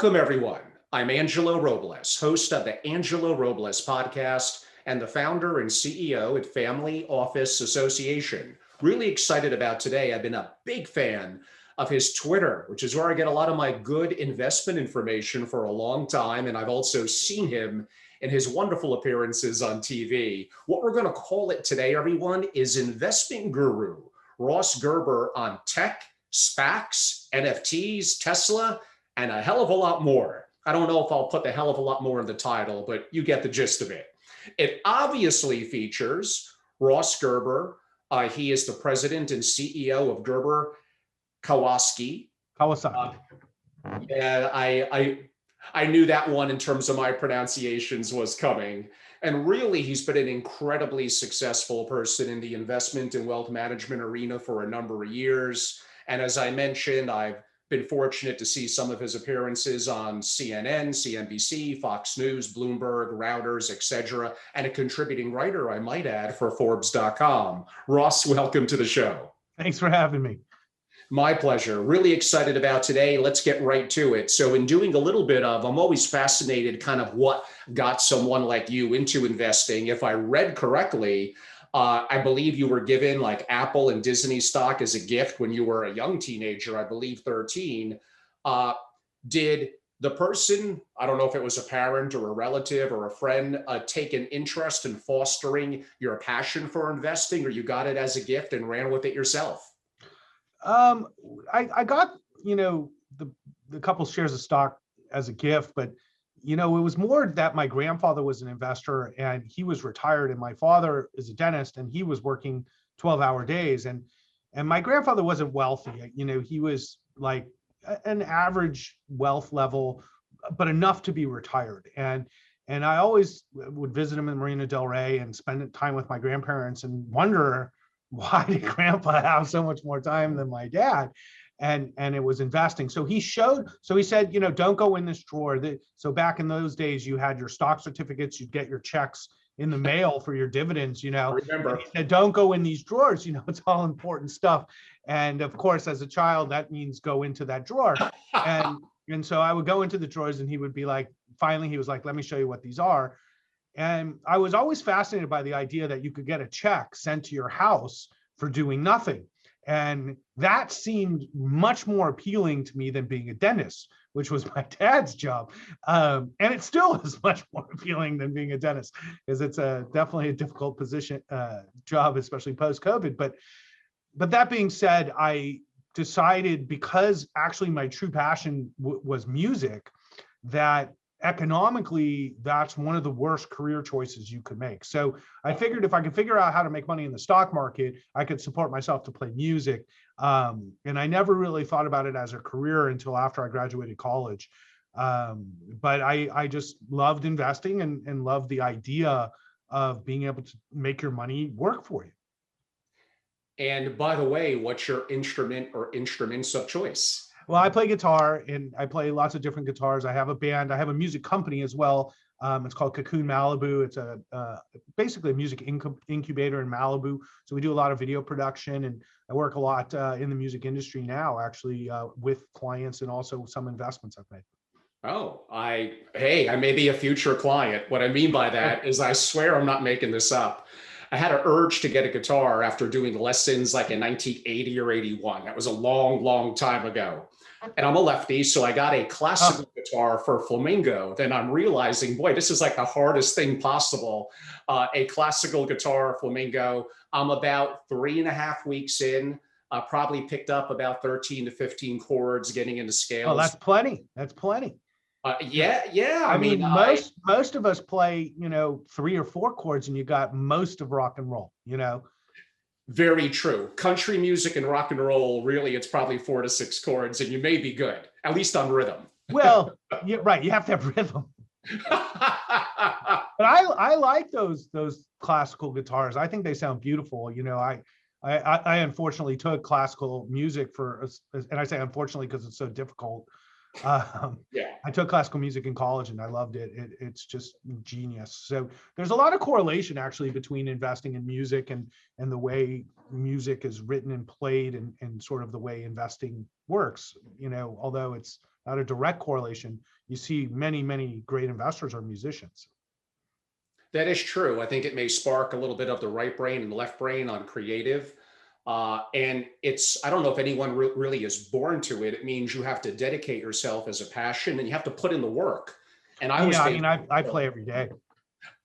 Welcome, everyone. I'm Angelo Robles, host of the Angelo Robles podcast and the founder and CEO at Family Office Association. Really excited about today. I've been a big fan of his Twitter, which is where I get a lot of my good investment information for a long time. And I've also seen him in his wonderful appearances on TV. What we're going to call it today, everyone, is investment guru Ross Gerber on tech, SPACs, NFTs, Tesla, and a hell of a lot more. I don't know if I'll put the hell of a lot more in the title, but you get the gist of it. It obviously features Ross Gerber. He is the president and CEO of Gerber Kawasaki. Yeah, I knew that one in terms of my pronunciations was coming. And really, he's been an incredibly successful person in the investment and wealth management arena for a number of years. And as I mentioned, I've been fortunate to see some of his appearances on CNN, CNBC, Fox News, Bloomberg, Reuters, etc., and a contributing writer, I might add, for Forbes.com. Ross, welcome to the show. Thanks for having me. My pleasure. Really excited about today. Let's get right to it. So in doing a little bit of, I'm always fascinated kind of what got someone like you into investing. If I read correctly, I believe you were given like Apple and Disney stock as a gift when you were a young teenager, I believe 13. Did the person, I don't know if it was a parent or a relative or a friend, take an interest in fostering your passion for investing, or you got it as a gift and ran with it yourself? I got, the couple shares of stock as a gift, but it was more that my grandfather was an investor and he was retired, and my father is a dentist and he was working 12-hour days. And my grandfather wasn't wealthy. He was like an average wealth level, but enough to be retired. And I always would visit him in Marina Del Rey and spend time with my grandparents and wonder, why did grandpa have so much more time than my dad? And it was investing. So he said, don't go in this drawer. So back in those days, you had your stock certificates, you'd get your checks in the mail for your dividends, I remember. He said, don't go in these drawers, it's all important stuff. And of course, as a child, that means go into that drawer. And so I would go into the drawers and he would be like, finally, he was like, let me show you what these are. And I was always fascinated by the idea that you could get a check sent to your house for doing nothing. And that seemed much more appealing to me than being a dentist, which was my dad's job. And it still is much more appealing than being a dentist, because it's definitely a difficult position, job, especially post-COVID. But that being said, I decided, because actually my true passion was music, that economically, that's one of the worst career choices you could make. So I figured if I could figure out how to make money in the stock market, I could support myself to play music. And I never really thought about it as a career until after I graduated college. But I just loved investing and loved the idea of being able to make your money work for you. And by the way, what's your instrument or instruments of choice? Well, I play guitar and I play lots of different guitars. I have a band. I have a music company as well. It's called Cocoon Malibu. It's basically a music incubator in Malibu. So we do a lot of video production, and I work a lot in the music industry now, actually, with clients and also some investments I've made. Oh, I may be a future client. What I mean by that is, I swear I'm not making this up. I had an urge to get a guitar after doing lessons like in 1980 or 81. That was a long, long time ago. And I'm a lefty, so I got a classical guitar for flamenco. Then I'm realizing, boy, this is like the hardest thing possible. A classical guitar flamenco. I'm about 3.5 weeks in. Probably picked up about 13 to 15 chords, getting into scales. Oh, that's plenty. That's plenty. Yeah. I mean, most of us play, 3 or 4 chords, and you got most of rock and roll, Very true. Country music and rock and roll, really, it's probably 4 to 6 chords, and you may be good, at least on rhythm. Well, yeah, right. You have to have rhythm. But I like those classical guitars. I think they sound beautiful. I unfortunately took classical music and I say unfortunately because it's so difficult. Yeah. I took classical music in college and I loved it. It's just genius. So there's a lot of correlation actually between investing in music and the way music is written and played and sort of the way investing works. Although it's not a direct correlation, you see many great investors are musicians. That is true. I think it may spark a little bit of the right brain and left brain on creative. And I don't know if anyone really is born to it. It means you have to dedicate yourself as a passion and you have to put in the work. And I was Yeah, I mean, I play every day.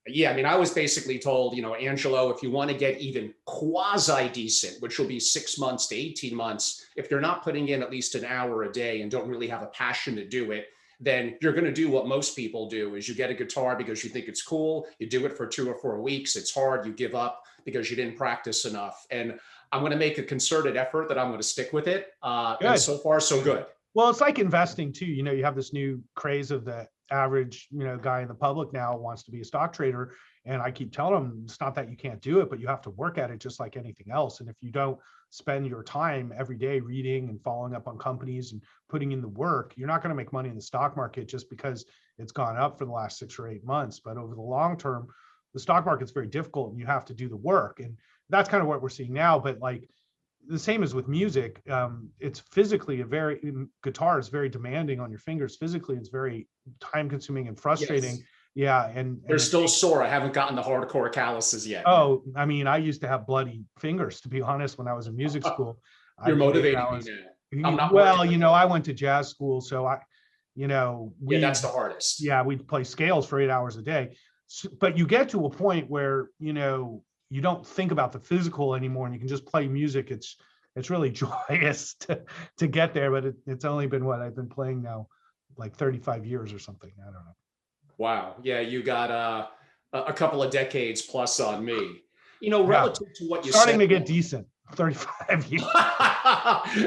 Yeah, I mean, I was basically told, Angelo, if you want to get even quasi decent, which will be 6 months to 18 months, if you're not putting in at least an hour a day and don't really have a passion to do it, then you're going to do what most people do is you get a guitar because you think it's cool. You do it for 2 or 4 weeks. It's hard. You give up because you didn't practice enough. And I'm going to make a concerted effort that I'm going to stick with it. And so far, so good. Well, it's like investing too. You have this new craze of the average, guy in the public now wants to be a stock trader. And I keep telling them it's not that you can't do it, but you have to work at it just like anything else. And if you don't spend your time every day reading and following up on companies and putting in the work, you're not going to make money in the stock market just because it's gone up for the last 6 or 8 months. But over the long term, the stock market's very difficult and you have to do the work. And that's kind of what we're seeing now. But like the same as with music, it's physically guitar is very demanding on your fingers. Physically, it's very time consuming and frustrating. Yes. Yeah. And they're still sore. I haven't gotten the hardcore calluses yet. Oh, I mean, I used to have bloody fingers, to be honest, when I was in music school. You're motivating me now. I'm not I went to jazz school, so that's the hardest. Yeah, we'd play scales for 8 hours a day. But you get to a point where, you don't think about the physical anymore and you can just play music. It's really joyous to get there, but it's only been what I've been playing now, like 35 years or something. I don't know. Wow. Yeah. You got a couple of decades plus on me, relative to what you said. Starting to get decent. 35 years.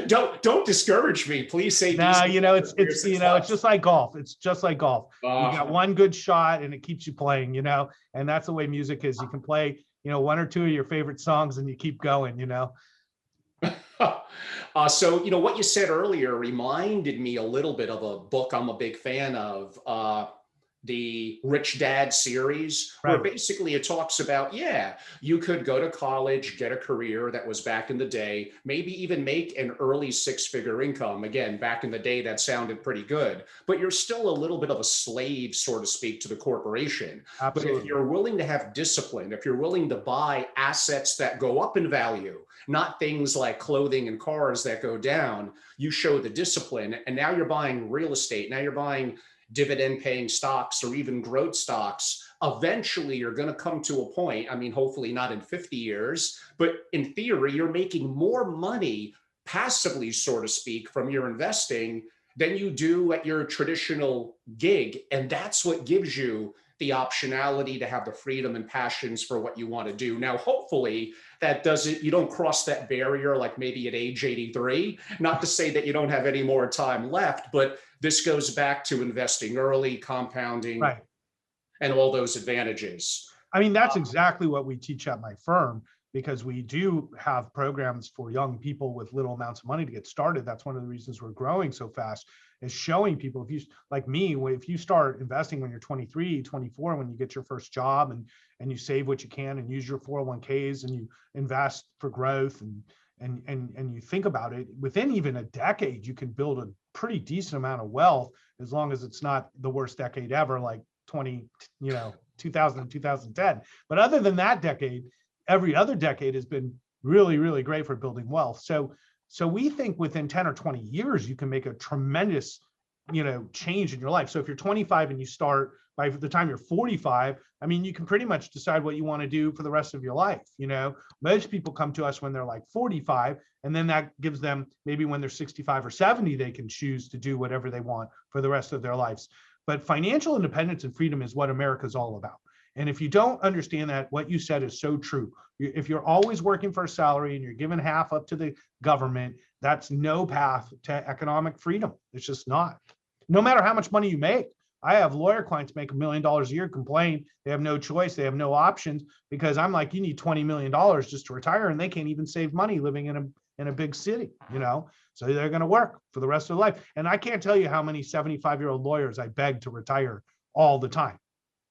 Don't discourage me, please. Say no. It's just like golf. It's just like golf. You got one good shot and it keeps you playing. And that's the way music is. You can play 1 or 2 of your favorite songs and you keep going. So what you said earlier reminded me a little bit of a book I'm a big fan of. The Rich Dad series, right, where basically it talks about, you could go to college, get a career that was back in the day, maybe even make an early 6-figure income. Again, back in the day, that sounded pretty good, but you're still a little bit of a slave, so to speak, to the corporation. Absolutely. But if you're willing to have discipline, if you're willing to buy assets that go up in value, not things like clothing and cars that go down, you show the discipline, and now you're buying real estate. Now you're buying dividend paying stocks or even growth stocks. Eventually you're going to come to a point, hopefully not in 50 years, but in theory, you're making more money passively, so to speak, from your investing than you do at your traditional gig. And that's what gives you the optionality to have the freedom and passions for what you want to do. Now, hopefully you don't cross that barrier like maybe at age 83, not to say that you don't have any more time left, but this goes back to investing early, compounding, right, and all those advantages. That's exactly what we teach at my firm, because we do have programs for young people with little amounts of money to get started. That's one of the reasons we're growing so fast, is showing people, if you start investing when you're 23, 24, when you get your first job and you save what you can and use your 401ks and you invest for growth and you think about it, within even a decade, you can build a pretty decent amount of wealth, as long as it's not the worst decade ever, like 2000 and 2010. But other than that decade, every other decade has been really, really great for building wealth. So we think within 10 or 20 years, you can make a tremendous, change in your life. So if you're 25 and you start, by the time you're 45, you can pretty much decide what you want to do for the rest of your life. Most people come to us when they're like 45, and then that gives them, maybe when they're 65 or 70, they can choose to do whatever they want for the rest of their lives. But financial independence and freedom is what America's all about. And if you don't understand that, what you said is so true. If you're always working for a salary and you're giving half up to the government, that's no path to economic freedom. It's just not. No matter how much money you make. I have lawyer clients make $1 million a year, complain they have no choice, they have no options, because I'm like, you need $20 million just to retire, and they can't even save money living in a big city, so they're going to work for the rest of their life. And I can't tell you how many 75-year-old lawyers I beg to retire all the time.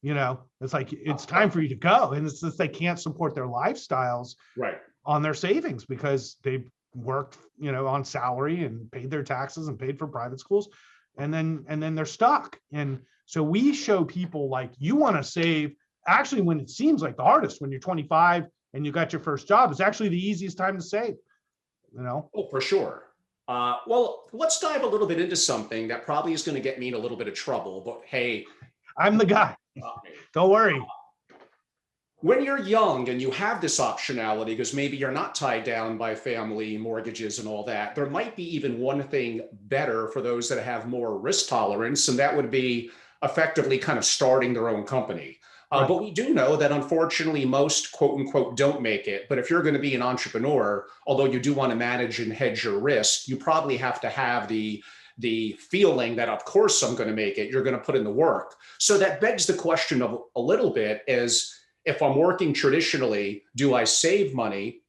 It's like, it's time for you to go. And it's just, they can't support their lifestyles Right. on their savings because they worked, on salary and paid their taxes and paid for private schools. And then they're stuck. And so we show people, like, you want to save actually when it seems like the hardest, when you're 25 and you got your first job, it's actually the easiest time to save, Oh, for sure. Well, let's dive a little bit into something that probably is going to get me in a little bit of trouble, but hey, I'm the guy. Don't worry. When you're young and you have this optionality, because maybe you're not tied down by family mortgages and all that, there might be even one thing better for those that have more risk tolerance, and that would be effectively kind of starting their own company. Right. But we do know that unfortunately most quote unquote don't make it. But if you're going to be an entrepreneur, although you do want to manage and hedge your risk, you probably have to have the feeling that of course I'm going to make it. You're going to put in the work. So that begs the question of a little bit is, if I'm working traditionally, do I save money?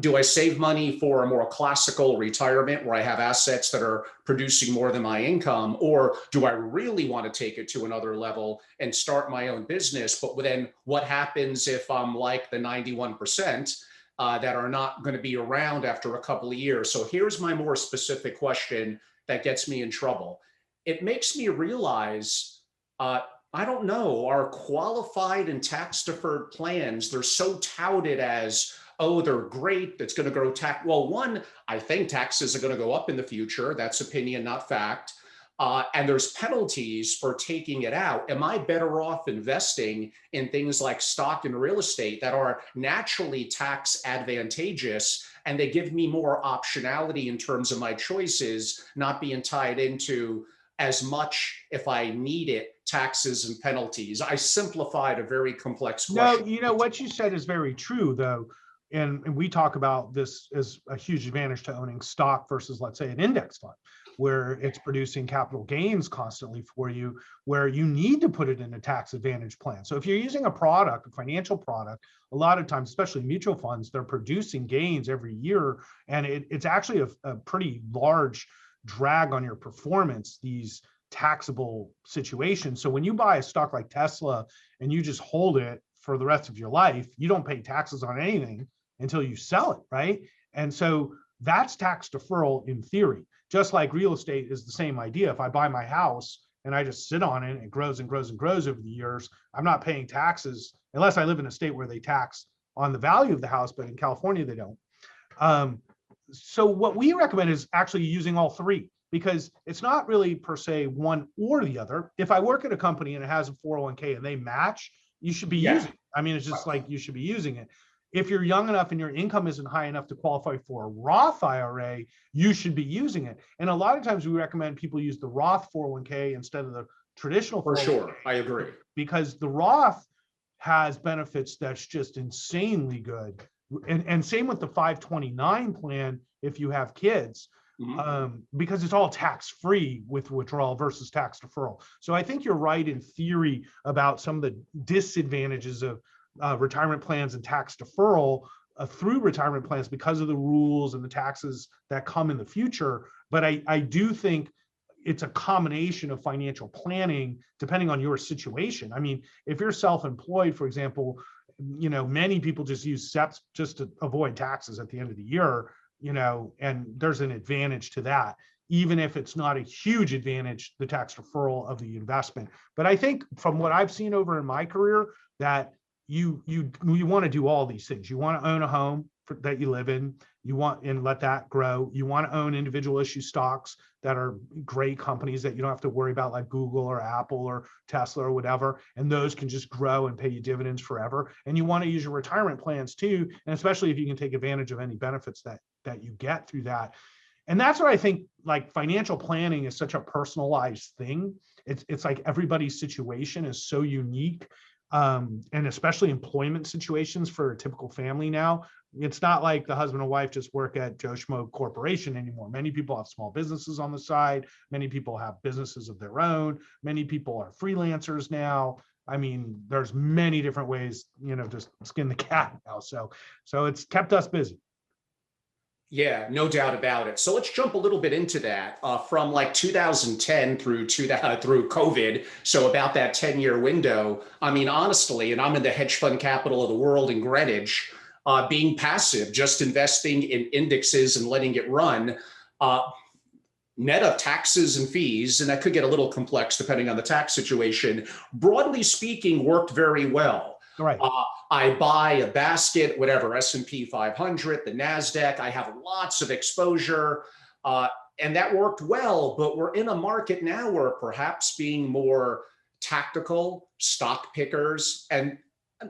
Do I save money for a more classical retirement where I have assets that are producing more than my income? Or do I really want to take it to another level and start my own business? But then what happens if I'm like the 91% that are not going to be around after a couple of years? So here's my more specific question that gets me in trouble. It makes me realize, I don't know, are qualified and tax deferred plans, they're so touted as, oh, they're great, it's going to grow tax. Well, one, I think taxes are going to go up in the future. That's opinion, not fact. And there's penalties for taking it out. Am I better off investing in things like stock and real estate that are naturally tax advantageous and they give me more optionality in terms of my choices, not being tied into as much, if I need it, taxes and penalties? I simplified a very complex question. No, what you said is very true, though. And we talk about this as a huge advantage to owning stock versus, let's say, an index fund, where it's producing capital gains constantly for you, where you need to put it in a tax advantage plan. So if you're using a product, a financial product, a lot of times, especially mutual funds, they're producing gains every year. And it's actually a pretty large drag on your performance, these taxable situations. So when you buy a stock like Tesla and you just hold it for the rest of your life, you don't pay taxes on anything until you sell it, right? And so that's tax deferral in theory. Just like real estate is the same idea. If I buy my house and I just sit on it and it grows and grows and grows over the years, I'm not paying taxes unless I live in a state where they tax on the value of the house, but in California they don't. So what we recommend is actually using all three, because it's not really per se one or the other. If I work at a company and it has a 401k and they match, you should be using it. I mean, it's just like you should be using it. If you're young enough and your income isn't high enough to qualify for a Roth IRA, you should be using it. And a lot of times we recommend people use the Roth 401k instead of the traditional 401k. For sure, I agree. Because the Roth has benefits that's just insanely good. And same with the 529 plan if you have kids. Because it's all tax-free with withdrawal versus tax deferral. So I think you're right in theory about some of the disadvantages of retirement plans and tax deferral through retirement plans because of the rules and the taxes that come in the future. But I do think it's a combination of financial planning depending on your situation. I mean, if you're self-employed, for example, many people just use SEPs just to avoid taxes at the end of the year. And there's an advantage to that, even if it's not a huge advantage, the tax deferral of the investment. But I think from what I've seen over in my career, that you want to do all these things. You want to own a home that you live in, you want and let that grow. You want to own individual issue stocks that are great companies that you don't have to worry about, like Google or Apple or Tesla or whatever, and those can just grow and pay you dividends forever. And you want to use your retirement plans too, and especially if you can take advantage of any benefits that you get through that. And that's what I think, like, financial planning is such a personalized thing. It's like everybody's situation is so unique. And especially employment situations for a typical family now. It's not like the husband and wife just work at Joe Schmo Corporation anymore. Many people have small businesses on the side. Many people have businesses of their own. Many people are freelancers now. I mean, there's many different ways, to skin the cat now. So it's kept us busy. Yeah, no doubt about it. So let's jump a little bit into that from like 2010 through COVID. So about that 10-year window. I mean, honestly, and I'm in the hedge fund capital of the world in Greenwich, being passive, just investing in indexes and letting it run. Uh, Net of taxes and fees, and that could get a little complex depending on the tax situation, broadly speaking, worked very well. Right. I buy a basket, whatever, S&P 500, the NASDAQ, I have lots of exposure, and that worked well, but we're in a market now where perhaps being more tactical, stock pickers, and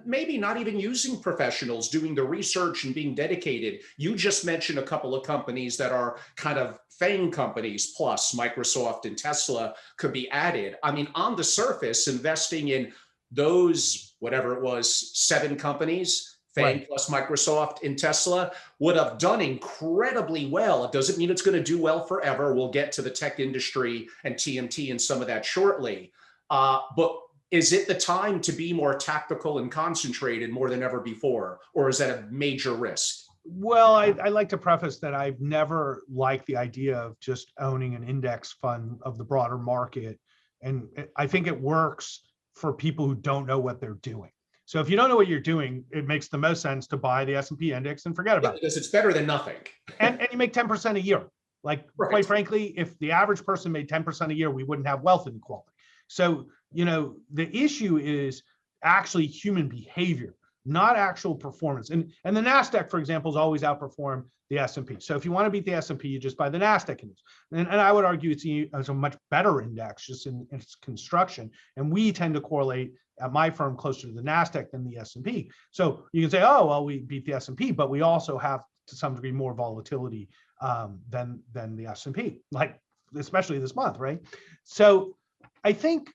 maybe not even using professionals doing the research and being dedicated. You just mentioned a couple of companies that are kind of FANG companies, plus Microsoft and Tesla could be added. I mean, on the surface, investing in those, whatever it was, 7 companies, FANG Right. plus Microsoft and Tesla, would have done incredibly well. It doesn't mean it's going to do well forever. We'll get to the tech industry and TMT and some of that shortly. But is it the time to be more tactical and concentrated more than ever before? Or is that a major risk? Well, I like to preface that I've never liked the idea of just owning an index fund of the broader market. And I think it works for people who don't know what they're doing. So if you don't know what you're doing, it makes the most sense to buy the S&P index and forget about it. Because it's better than nothing. And you make 10% a year. Like, Right. Quite frankly, if the average person made 10% a year, we wouldn't have wealth inequality. So, the issue is actually human behavior, not actual performance. And the NASDAQ, for example, has always outperformed the S&P. So if you want to beat the S&P, you just buy the NASDAQ index. And I would argue it's a much better index just in its construction. And we tend to correlate at my firm closer to the NASDAQ than the S&P. So you can say, oh, well, we beat the S&P, but we also have to some degree more volatility than the S&P, like especially this month, right? So I think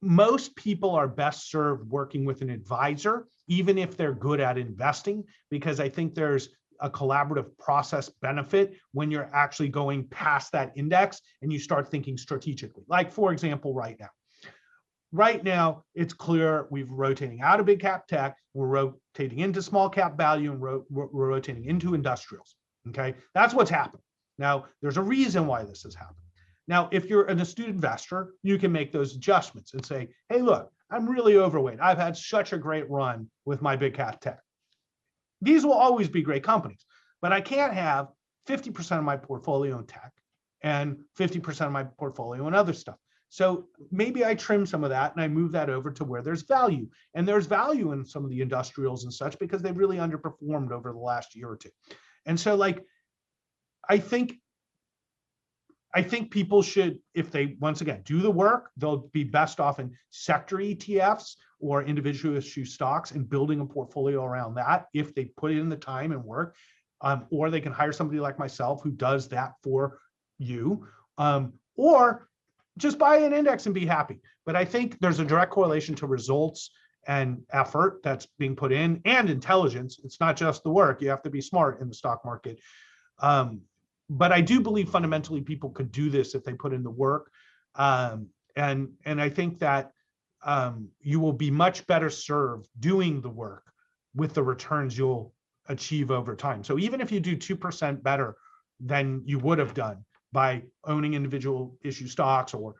most people are best served working with an advisor, even if they're good at investing, because I think there's a collaborative process benefit when you're actually going past that index and you start thinking strategically. Like, for example, right now, it's clear we're rotating out of big cap tech, we're rotating into small cap value, and we're rotating into industrials. Okay, that's what's happened. Now, there's a reason why this has happened. Now, if you're an astute investor, you can make those adjustments and say, hey, look, I'm really overweight. I've had such a great run with my big cap tech. These will always be great companies, but I can't have 50% of my portfolio in tech and 50% of my portfolio in other stuff. So maybe I trim some of that and I move that over to where there's value. And there's value in some of the industrials and such because they've really underperformed over the last year or two. And so, like, I think people should, if they, once again, do the work, they'll be best off in sector ETFs or individual issue stocks and building a portfolio around that if they put in the time and work, or they can hire somebody like myself who does that for you, or just buy an index and be happy. But I think there's a direct correlation to results and effort that's being put in and intelligence. It's not just the work. You have to be smart in the stock market. But I do believe fundamentally people could do this if they put in the work. And I think that you will be much better served doing the work with the returns you'll achieve over time. So even if you do 2% better than you would have done by owning individual issue stocks or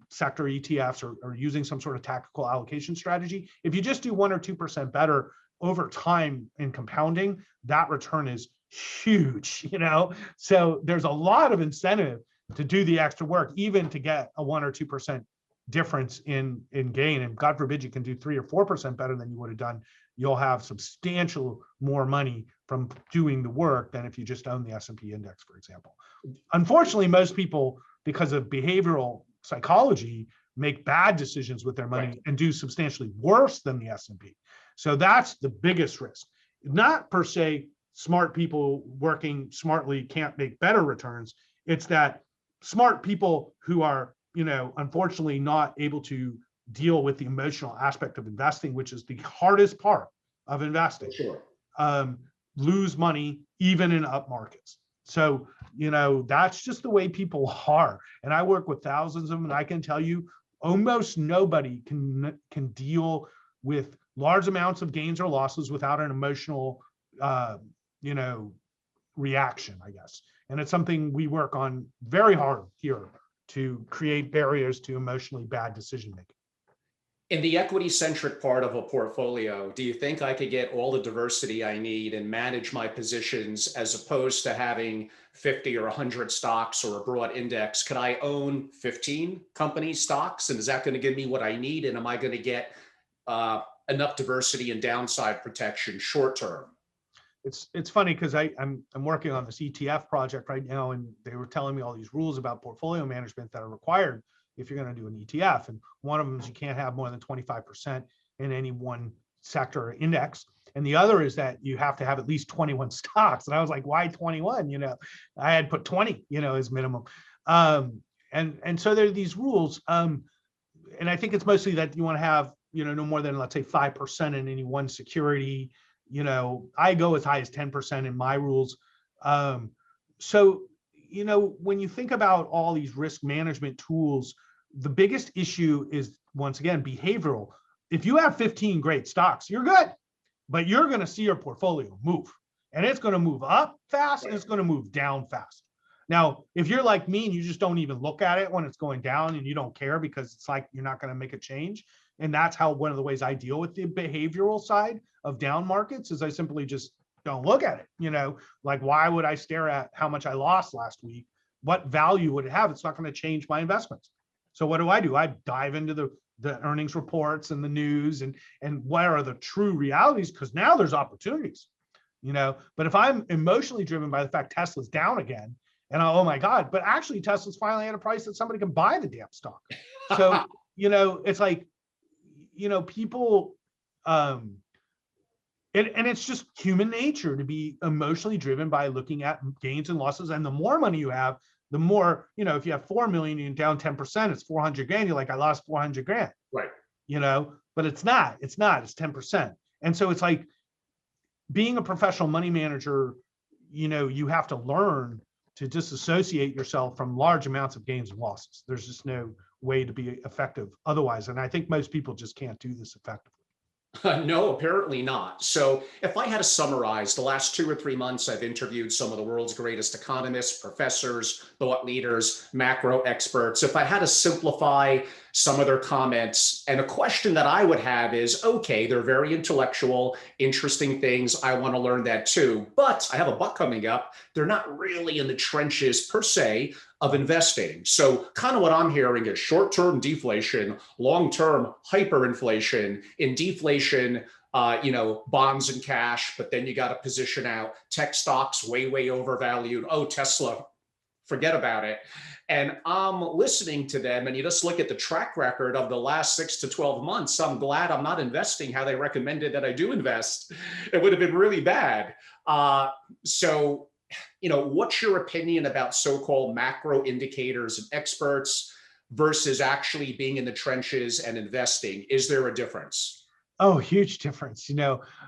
sector ETFs or using some sort of tactical allocation strategy, if you just do 1 or 2% better over time in compounding, that return is huge, So there's a lot of incentive to do the extra work, even to get a 1 or 2% difference in gain. And God forbid you can do 3 or 4% better than you would have done. You'll have substantial more money from doing the work than if you just own the S&P index, for example. Unfortunately, most people, because of behavioral psychology, make bad decisions with their money and do substantially worse than the S&P. So that's the biggest risk. Not per se smart people working smartly can't make better returns. It's that smart people who are, unfortunately not able to deal with the emotional aspect of investing, which is the hardest part of investing, lose money even in up markets. So, that's just the way people are. And I work with thousands of them, and I can tell you almost nobody can deal with large amounts of gains or losses without an emotional reaction, I guess. And it's something we work on very hard here to create barriers to emotionally bad decision making. In the equity centric part of a portfolio, do you think I could get all the diversity I need and manage my positions as opposed to having 50 or 100 stocks or a broad index? Could I own 15 company stocks? And is that going to give me what I need? And am I going to get enough diversity and downside protection short term? It's funny because I'm working on this ETF project right now, and they were telling me all these rules about portfolio management that are required if you're going to do an ETF. And one of them is you can't have more than 25% in any one sector or index. And the other is that you have to have at least 21 stocks. And I was like, why 21? I had put 20, as minimum. And so there are these rules. And I think it's mostly that you want to have, no more than, let's say, 5% in any one security. I go as high as 10% in my rules. So when you think about all these risk management tools, the biggest issue is, once again, behavioral. If you have 15 great stocks, you're good, but you're going to see your portfolio move, and it's going to move up fast and it's going to move down fast. Now, if you're like me and you just don't even look at it when it's going down and you don't care because it's like you're not going to make a change, and that's how one of the ways I deal with the behavioral side of down markets is I simply just don't look at it. Like, why would I stare at how much I lost last week? What value would it have? It's not going to change my investments. So what do? I dive into the earnings reports and the news and what are the true realities, because now there's opportunities, but if I'm emotionally driven by the fact Tesla's down again and oh my God, but actually Tesla's finally at a price that somebody can buy the damn stock. So, it's like, people, and it's just human nature to be emotionally driven by looking at gains and losses. And the more money you have, the more, if you have 4 million and you're down 10%, it's 400 grand. You're like, I lost 400 grand. Right. But it's 10%. And so it's like being a professional money manager, you have to learn to disassociate yourself from large amounts of gains and losses. There's just no way to be effective otherwise. And I think most people just can't do this effectively. No, apparently not. So if I had to summarize the last 2 or 3 months, I've interviewed some of the world's greatest economists, professors, thought leaders, macro experts. If I had to simplify some of their comments, and a question that I would have is, okay, they're very intellectual, interesting things. I want to learn that too. But I have a buck coming up. They're not really in the trenches per se of investing. So kind of what I'm hearing is short-term deflation, long-term hyperinflation. In deflation, bonds and cash, but then you got to position out tech stocks way overvalued. Oh, Tesla, forget about it. And I'm listening to them, and you just look at the track record of the last 6 to 12 months. I'm glad I'm not investing how they recommended that I do invest. It would have been really bad. So what's your opinion about so-called macro indicators and experts versus actually being in the trenches and investing? Is there a difference? Oh, huge difference.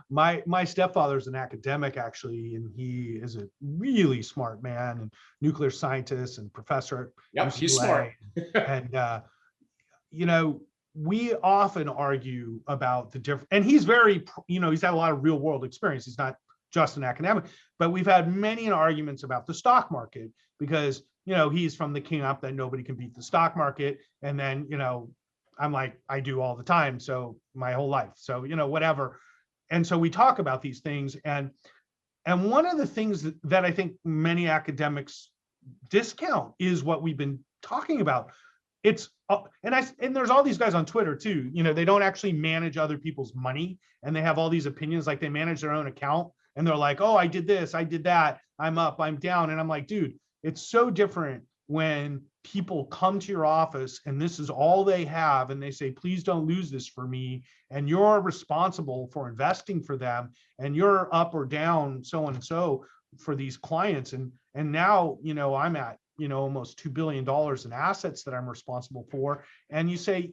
My stepfather's an academic, actually, and he is a really smart man and nuclear scientist and professor at Yep, he's smart. And, we often argue about the different, and he's very, he's had a lot of real world experience. He's not just an academic, but we've had many arguments about the stock market because, he's from the camp that nobody can beat the stock market. And then, I'm like, I do all the time. So my whole life. So, whatever. And so we talk about these things. And one of the things that I think many academics discount is what we've been talking about. It's, and there's all these guys on Twitter too, they don't actually manage other people's money. And they have all these opinions, like they manage their own account. And they're like, oh, I did this, I did that, I'm up, I'm down. And I'm like, dude, it's so different when people come to your office and this is all they have. And they say, please don't lose this for me. And you're responsible for investing for them. And you're up or down, so and so for these clients. And now, I'm at, almost $2 billion in assets that I'm responsible for. And you say,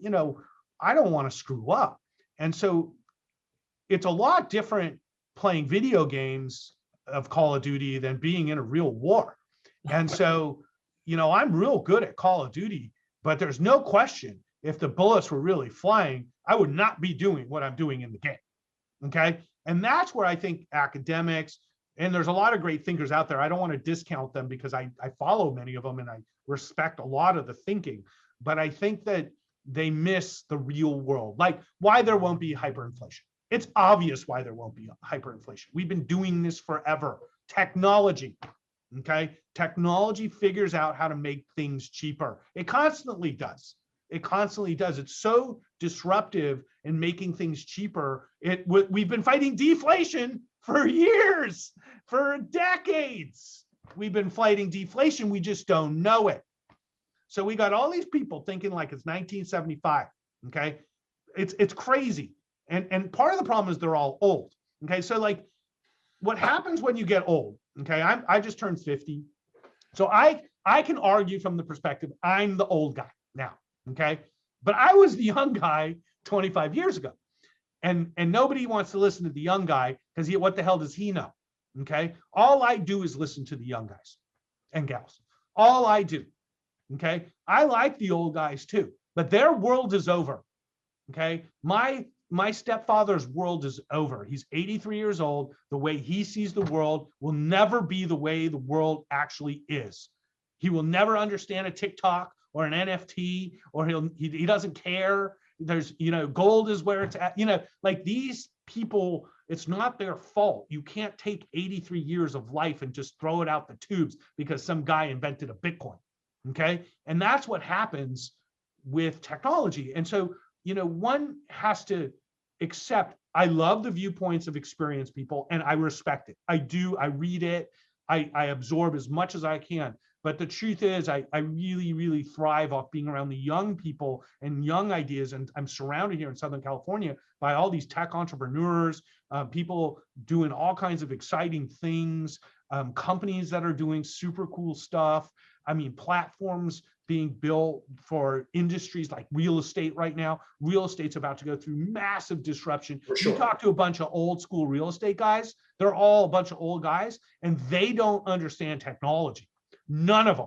I don't want to screw up. And so it's a lot different playing video games of Call of Duty than being in a real war. And so, I'm real good at Call of Duty, but there's no question if the bullets were really flying, I would not be doing what I'm doing in the game. Okay. And that's where I think academics and there's a lot of great thinkers out there. I don't want to discount them because I follow many of them and I respect a lot of the thinking, but I think that they miss the real world, like why there won't be hyperinflation. It's obvious why there won't be hyperinflation. We've been doing this forever. Technology, okay? Technology figures out how to make things cheaper. It constantly does. It constantly does. It's so disruptive in making things cheaper. We've been fighting deflation for years, for decades. We've been fighting deflation. We just don't know it. So we got all these people thinking like it's 1975. Okay, it's crazy. And part of the problem is they're all old. Okay, so like what happens when you get old? Okay, I just turned 50, so I can argue from the perspective I'm the old guy now. Okay, but I was the young guy 25 years ago, and nobody wants to listen to the young guy because what the hell does he know? Okay, all I do is listen to the young guys and gals. All I do. Okay, I like the old guys too, but their world is over. Okay, my stepfather's world is over. He's 83 years old. The way he sees the world will never be the way the world actually is. He will never understand a TikTok or an NFT, or he doesn't care. There's, gold is where it's at. Like these people, it's not their fault. You can't take 83 years of life and just throw it out the tubes because some guy invented a Bitcoin. Okay, and that's what happens with technology. And so, one has to accept, I love the viewpoints of experienced people and I respect it. I do, I read it, I absorb as much as I can. But the truth is, I really, really thrive off being around the young people and young ideas. And I'm surrounded here in Southern California by all these tech entrepreneurs, people doing all kinds of exciting things, companies that are doing super cool stuff. I mean, platforms being built for industries like real estate right now. Real estate's about to go through massive disruption. For sure. You talk to a bunch of old school real estate guys, they're all a bunch of old guys, and they don't understand technology. None of them.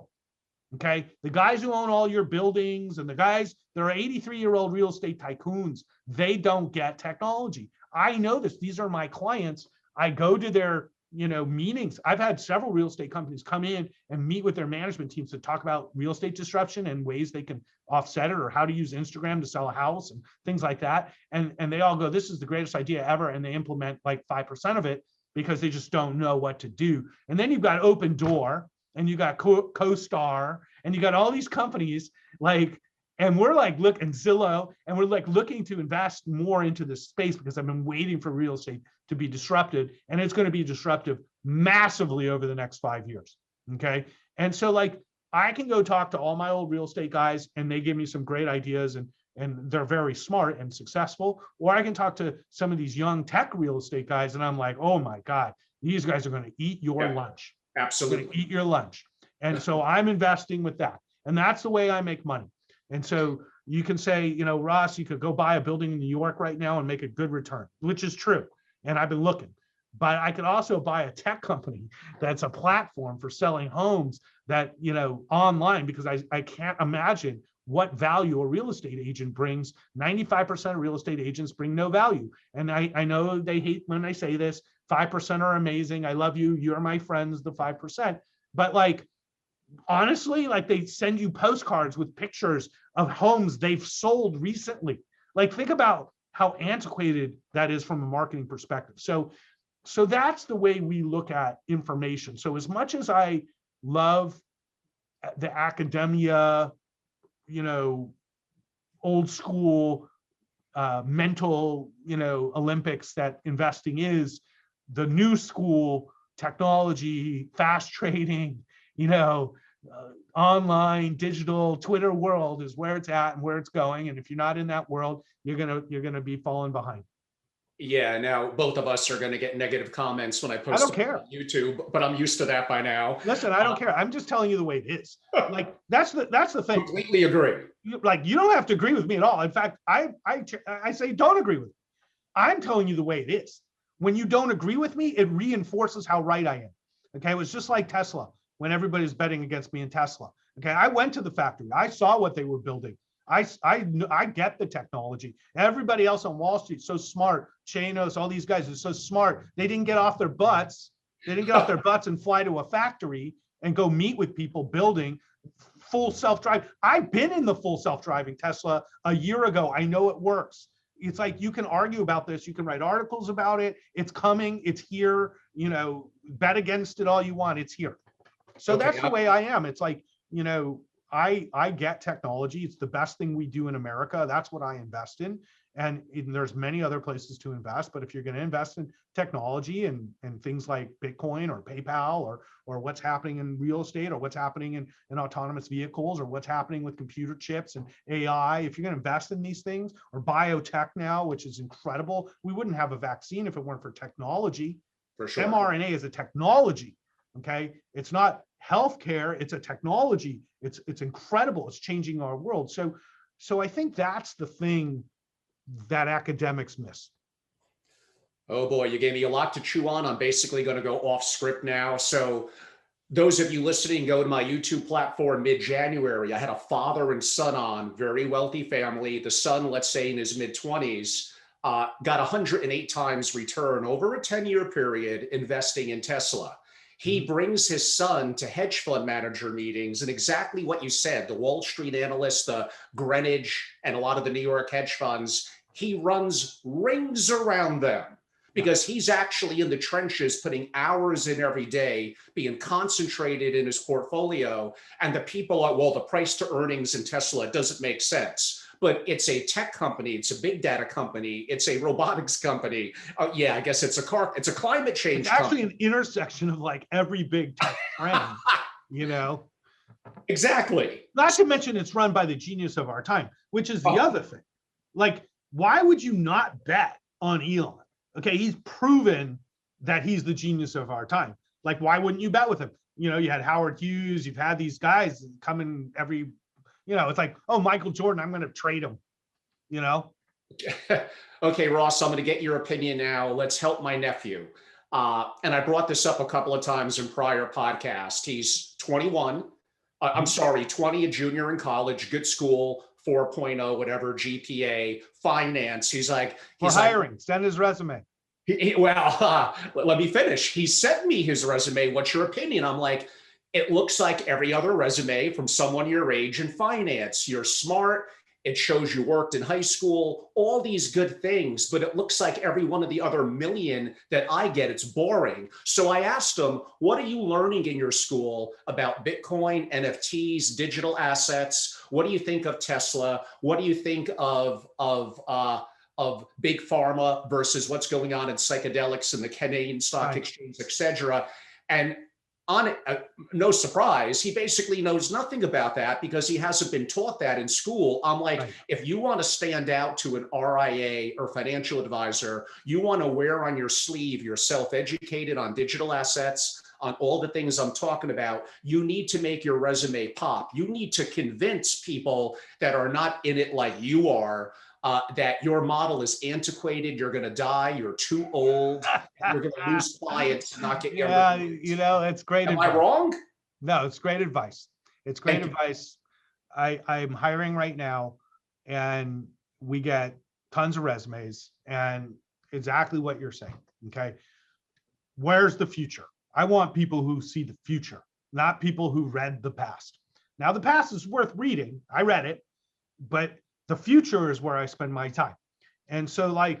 Okay. The guys who own all your buildings and the guys that are 83-year-old real estate tycoons, they don't get technology. I know this. These are my clients. I go to their meetings. I've had several real estate companies come in and meet with their management teams to talk about real estate disruption and ways they can offset it, or how to use Instagram to sell a house and things like that. And they all go, this is the greatest idea ever. And they implement like 5% of it because they just don't know what to do. And then you've got Open Door, and you got CoStar, and you got all these companies and we're like, look, and Zillow, and we're like looking to invest more into this space because I've been waiting for real estate to be disrupted, and it's going to be disruptive massively over the next 5 years. Okay. And so like, I can go talk to all my old real estate guys and they give me some great ideas and they're very smart and successful. Or I can talk to some of these young tech real estate guys and I'm like, oh my God, these guys are going to eat your lunch. Absolutely. Eat your lunch. And so I'm investing with that. And that's the way I make money. And so you can say, Ross, you could go buy a building in New York right now and make a good return, which is true. And I've been looking. But I could also buy a tech company that's a platform for selling homes that, online, because I can't imagine what value a real estate agent brings. 95% of real estate agents bring no value. And I know they hate when I say this. 5% are amazing. I love you. You're my friends, the 5%. But like, honestly, like they send you postcards with pictures of homes they've sold recently. Like, think about how antiquated that is from a marketing perspective. So that's the way we look at information. So as much as I love the academia, old school mental, Olympics that investing is, the new school technology, fast trading, online, digital, Twitter world is where it's at and where it's going. And if you're not in that world, you're gonna be falling behind. Yeah, now both of us are going to get negative comments when I post I don't care. on YouTube, but I'm used to that by now. Listen, I don't care. I'm just telling you the way it is. Like that's the thing. Completely agree. Like you don't have to agree with me at all. In fact, I say don't agree with me. I'm telling you the way it is. When you don't agree with me, it reinforces how right I am. Okay, it was just like Tesla when everybody's betting against me in Tesla. Okay, I went to the factory. I saw what they were building. I get the technology. Everybody else on Wall Street so smart. Chanos, all these guys are so smart. They didn't get off their butts They didn't get off their butts and fly to a factory and go meet with people building full self-drive. I've been in the full self-driving Tesla a year ago. I know it works. It's like, you can argue about this. You can write articles about it. It's coming. It's here. You know, bet against it all you want. It's here. So Okay, that's the way I am. It's like, you know, I get technology. It's the best thing we do in America. That's what I invest in. And there's many other places to invest, but if you're going to invest in technology and things like Bitcoin or PayPal or what's happening in real estate or what's happening in autonomous vehicles or what's happening with computer chips and AI, if you're going to invest in these things, or biotech now, which is incredible, we wouldn't have a vaccine if it weren't for technology. for sure. mRNA is a technology. Okay, it's not healthcare; it's a technology. It's incredible. It's changing our world. So I think that's the thing that academics miss. Oh boy, you gave me a lot to chew on. I'm basically going to go off script now. So those of you listening, go to my YouTube platform mid-January. I had a father and son on, very wealthy family. The son, let's say in his mid-20s, got 108 times return over a 10-year period investing in Tesla. He brings his son to hedge fund manager meetings, and exactly what you said, the Wall Street analysts, the Greenwich, and a lot of the New York hedge funds, he runs rings around them because he's actually in the trenches, putting hours in every day, being concentrated in his portfolio. And the people are, well, the price to earnings in Tesla doesn't make sense. But it's a tech company, it's a big data company, it's a robotics company. Yeah, I guess it's a climate change. It's actually an intersection of like every big tech trend, you know. Exactly. Not to mention it's run by the genius of our time, which is the other thing. Like, why would you not bet on Elon? Okay, he's proven that he's the genius of our time. Like, why wouldn't you bet with him? You know, you had Howard Hughes, you've had these guys come in every, you know, it's like, oh, Michael Jordan, I'm going to trade him, you know? Okay, Ross, I'm going to get your opinion now. Let's help my nephew. And I brought this up a couple of times in prior podcasts. He's 21. I'm sorry, 20, a junior in college, good school, 4.0, whatever, GPA, finance. He's hiring, send his resume. Let me finish. He sent me his resume. What's your opinion? I'm like, it looks like every other resume from someone your age in finance. You're smart. It shows you worked in high school, all these good things, but it looks like every one of the other million that I get, it's boring. So I asked him, what are you learning in your school about Bitcoin, NFTs, digital assets? What do you think of Tesla? What do you think of big pharma versus what's going on in psychedelics and the Canadian Stock Exchange, et cetera? And on it, no surprise, he basically knows nothing about that because he hasn't been taught that in school. I'm like, if you want to stand out to an RIA or financial advisor, you want to wear on your sleeve, you're self-educated on digital assets, on all the things I'm talking about, you need to make your resume pop. You need to convince people that are not in it like you are, that your model is antiquated, you're going to die, you're too old, you're going to lose clients and not get your you know, it's great advice. advice. Am I wrong? No, it's great advice. It's great advice. I'm hiring right now, and we get tons of resumes, and exactly what you're saying. Okay, where's the future? I want people who see the future, not people who read the past. Now, the past is worth reading. I read it, but the future is where I spend my time. And so, like,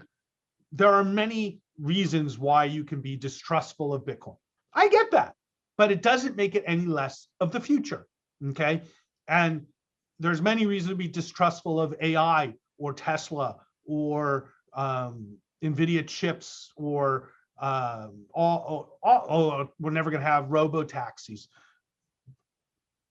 there are many reasons why you can be distrustful of Bitcoin. I get that, but it doesn't make it any less of the future, okay? And there's many reasons to be distrustful of AI or Tesla or NVIDIA chips or we're never gonna have robo-taxis.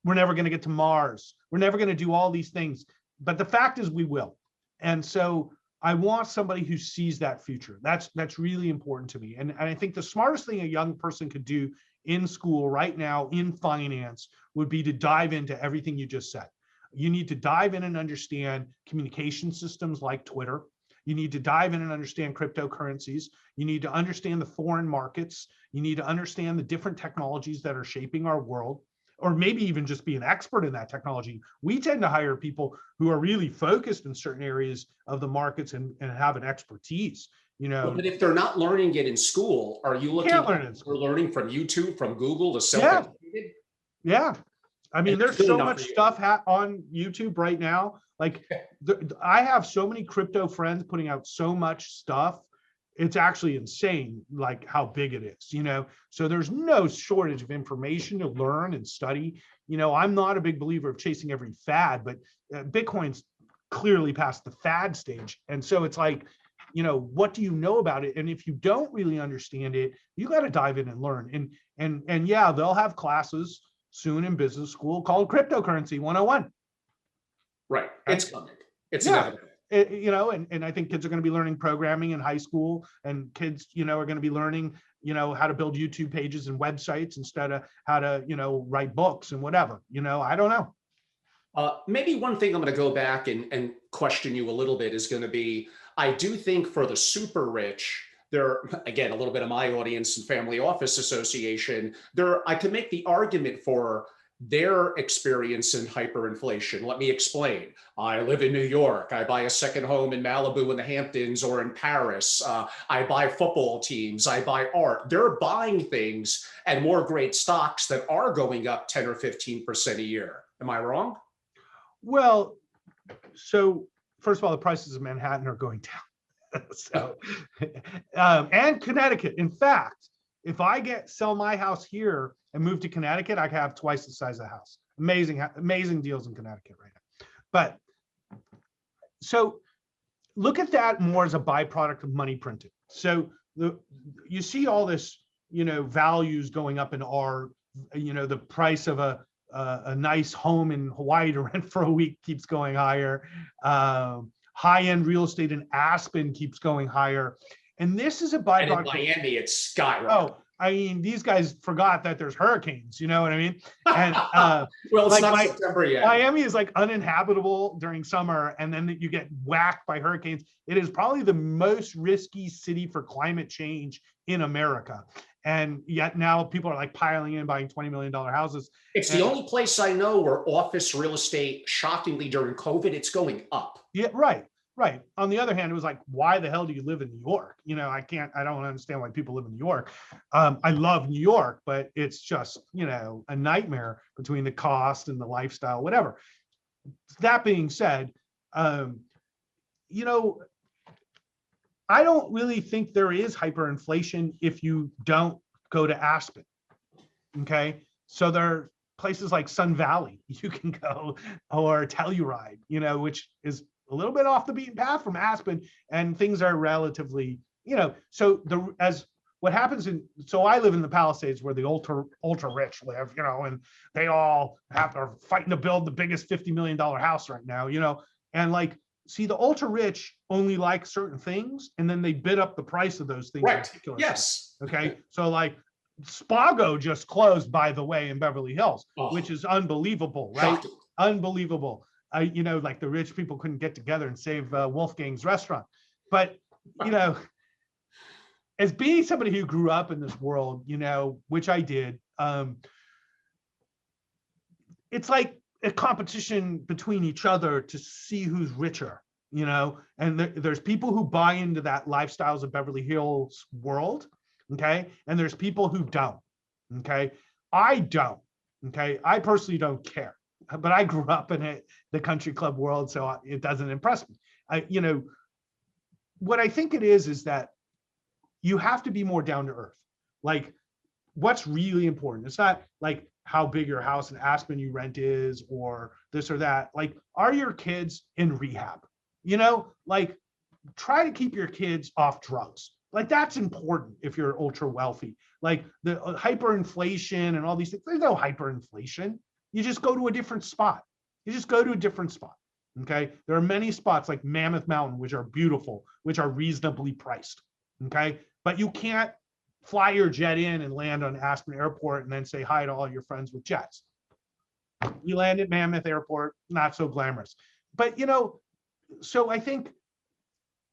We're never gonna get to Mars. We're never gonna do all these things. But the fact is we will. And so I want somebody who sees that future. That's really important to me. And I think the smartest thing a young person could do in school right now in finance would be to dive into everything you just said. You need to dive in and understand communication systems like Twitter. You need to dive in and understand cryptocurrencies. You need to understand the foreign markets. You need to understand the different technologies that are shaping our world, or maybe even just be an expert in that technology. We tend to hire people who are really focused in certain areas of the markets and have an expertise. you Well, know. but if they're not learning it in school, are you You looking can't learn it in at school. we're learning from YouTube, from Google, to Yeah, self-educated? yeah. I And mean, it's there's good so enough for much you. stuff on YouTube right now. Like, I have so many crypto friends putting out so much stuff. It's actually insane, like how big it is, you know? So there's no shortage of information to learn and study. You know, I'm not a big believer of chasing every fad, but Bitcoin's clearly past the fad stage. And so it's like, you know, what do you know about it? And if you don't really understand it, you got to dive in and learn. And yeah, they'll have classes soon in business school called cryptocurrency 101. Right. Okay? It's coming. It's Yeah. inevitable. You know, and I think kids are going to be learning programming in high school, and kids, you know, are going to be learning, you know, how to build YouTube pages and websites instead of how to, you know, write books and whatever, you know, I don't know. Maybe one thing I'm going to go back and question you a little bit is going to be, I do think for the super rich, there, again, a little bit of my audience and family office association, there, I could make the argument for their experience in hyperinflation. Let me explain. I live in New York. I buy a second home in Malibu in the Hamptons or in Paris. I buy football teams. I buy art. They're buying things and more great stocks that are going up 10 or 15% a year. Am I wrong? Well, so first of all, the prices of Manhattan are going down. So, and Connecticut. In fact, if I sell my house here and move to Connecticut, I can have twice the size of the house. Amazing deals in Connecticut right now. But so look at that more as a byproduct of money printing. So you see all this, you know, values going up in art. You know, the price of a nice home in Hawaii to rent for a week keeps going higher. High-end real estate in Aspen keeps going higher. And this is a byproduct. And in Miami, it's skyrocketing. Oh, I mean, these guys forgot that there's hurricanes, you know what I mean? And well, it's like not September yet. Miami is like uninhabitable during summer, and then you get whacked by hurricanes. It is probably the most risky city for climate change in America. And yet now people are like piling in, buying $20 million houses. It's the only place I know where office real estate, shockingly during COVID, it's going up. Yeah, right. Right. On the other hand, it was like, why the hell do you live in New York? You know, I don't understand why people live in New York. I love New York, but it's just, you know, a nightmare between the cost and the lifestyle, whatever. That being said, you know, I don't really think there is hyperinflation if you don't go to Aspen. Okay. So there are places like Sun Valley you can go, or Telluride, you know, which is a little bit off the beaten path from Aspen, and things are relatively, you know, so what happens so I live in the Palisades where the ultra rich live, you know, and they all are fighting to build the biggest $50 million house right now, you know, and like, see, the ultra rich only like certain things, and then they bid up the price of those things. Right. Yes. Okay. So like Spago just closed, by the way, in Beverly Hills, which is unbelievable, right? Shocking. Unbelievable. You know, like the rich people couldn't get together and save Wolfgang's restaurant. But, you know, as being somebody who grew up in this world, you know, which I did, it's like a competition between each other to see who's richer, you know, and there's people who buy into that lifestyles of Beverly Hills world, okay? And there's people who don't, okay? I don't, okay? I personally don't care. But I grew up in the country club world, so it doesn't impress me. You know, what I think it is that you have to be more down to earth. Like, what's really important? It's not like how big your house in Aspen you rent is, or this or that. Like, are your kids in rehab? You know, like, try to keep your kids off drugs. Like, that's important if you're ultra wealthy. Like the hyperinflation and all these things. There's no hyperinflation. You just go to a different spot. You just go to a different spot. Okay. There are many spots like Mammoth Mountain, which are beautiful, which are reasonably priced. Okay. But you can't fly your jet in and land on Aspen Airport and then say hi to all your friends with jets. You land at Mammoth Airport, not so glamorous. But, you know, so I think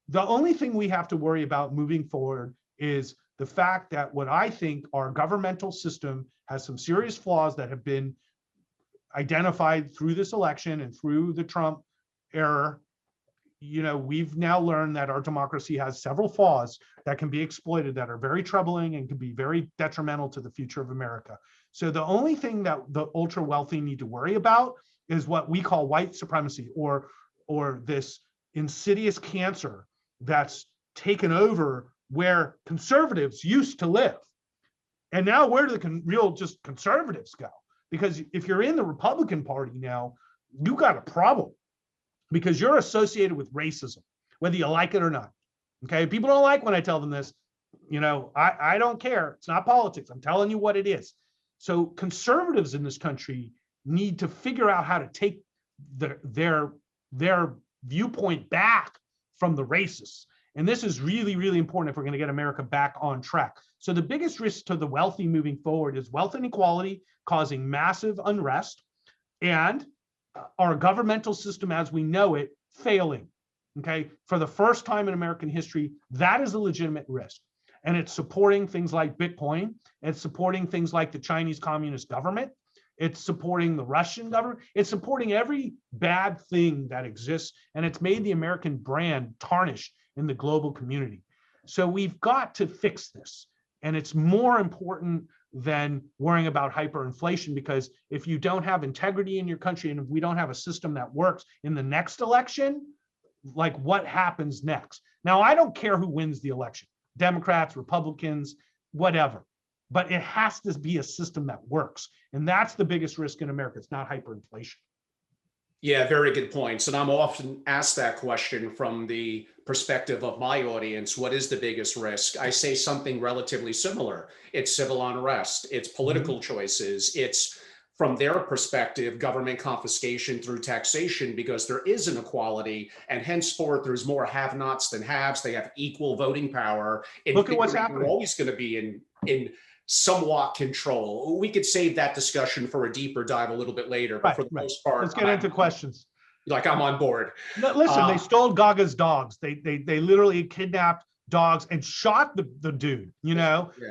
the only thing we have to worry about moving forward is the fact that what I think our governmental system has some serious flaws that have been identified through this election and through the Trump era, we've now learned that our democracy has several flaws that can be exploited, that are very troubling and can be very detrimental to the future of America. So the only thing that the ultra wealthy need to worry about is what we call white supremacy, or this insidious cancer that's taken over where conservatives used to live. And now where do the real just conservatives go? Because if you're in the Republican Party now, you got a problem, because you're associated with racism, whether you like it or not. Okay, people don't like when I tell them this. I don't care. It's not politics. I'm telling you what it is. So conservatives in this country need to figure out how to take their viewpoint back from the racists. And this is really, really important if we're going to get America back on track. So the biggest risk to the wealthy moving forward is wealth inequality causing massive unrest, and our governmental system as we know it failing. Okay, for the first time in American history, that is a legitimate risk. And it's supporting things like Bitcoin. It's supporting things like the Chinese Communist government. It's supporting the Russian government. It's supporting every bad thing that exists. And it's made the American brand tarnished in the global community. So we've got to fix this. And it's more important than worrying about hyperinflation, because if you don't have integrity in your country, and if we don't have a system that works in the next election, like what happens next? Now, I don't care who wins the election, Democrats, Republicans, whatever, but it has to be a system that works. And that's the biggest risk in America. It's not hyperinflation. Yeah, very good points. And I'm often asked that question from the perspective of my audience. What is the biggest risk? I say something relatively similar. It's civil unrest, it's political choices, it's, from their perspective, government confiscation through taxation, because there is inequality, and henceforth there's more have-nots than haves. They have equal voting power. Look at what's happening. We're always going to be in somewhat control. We could save that discussion for a deeper dive a little bit later, but for the most part, let's get into questions. Like, I'm on board. Listen, they stole Gaga's dogs. They literally kidnapped dogs and shot the dude.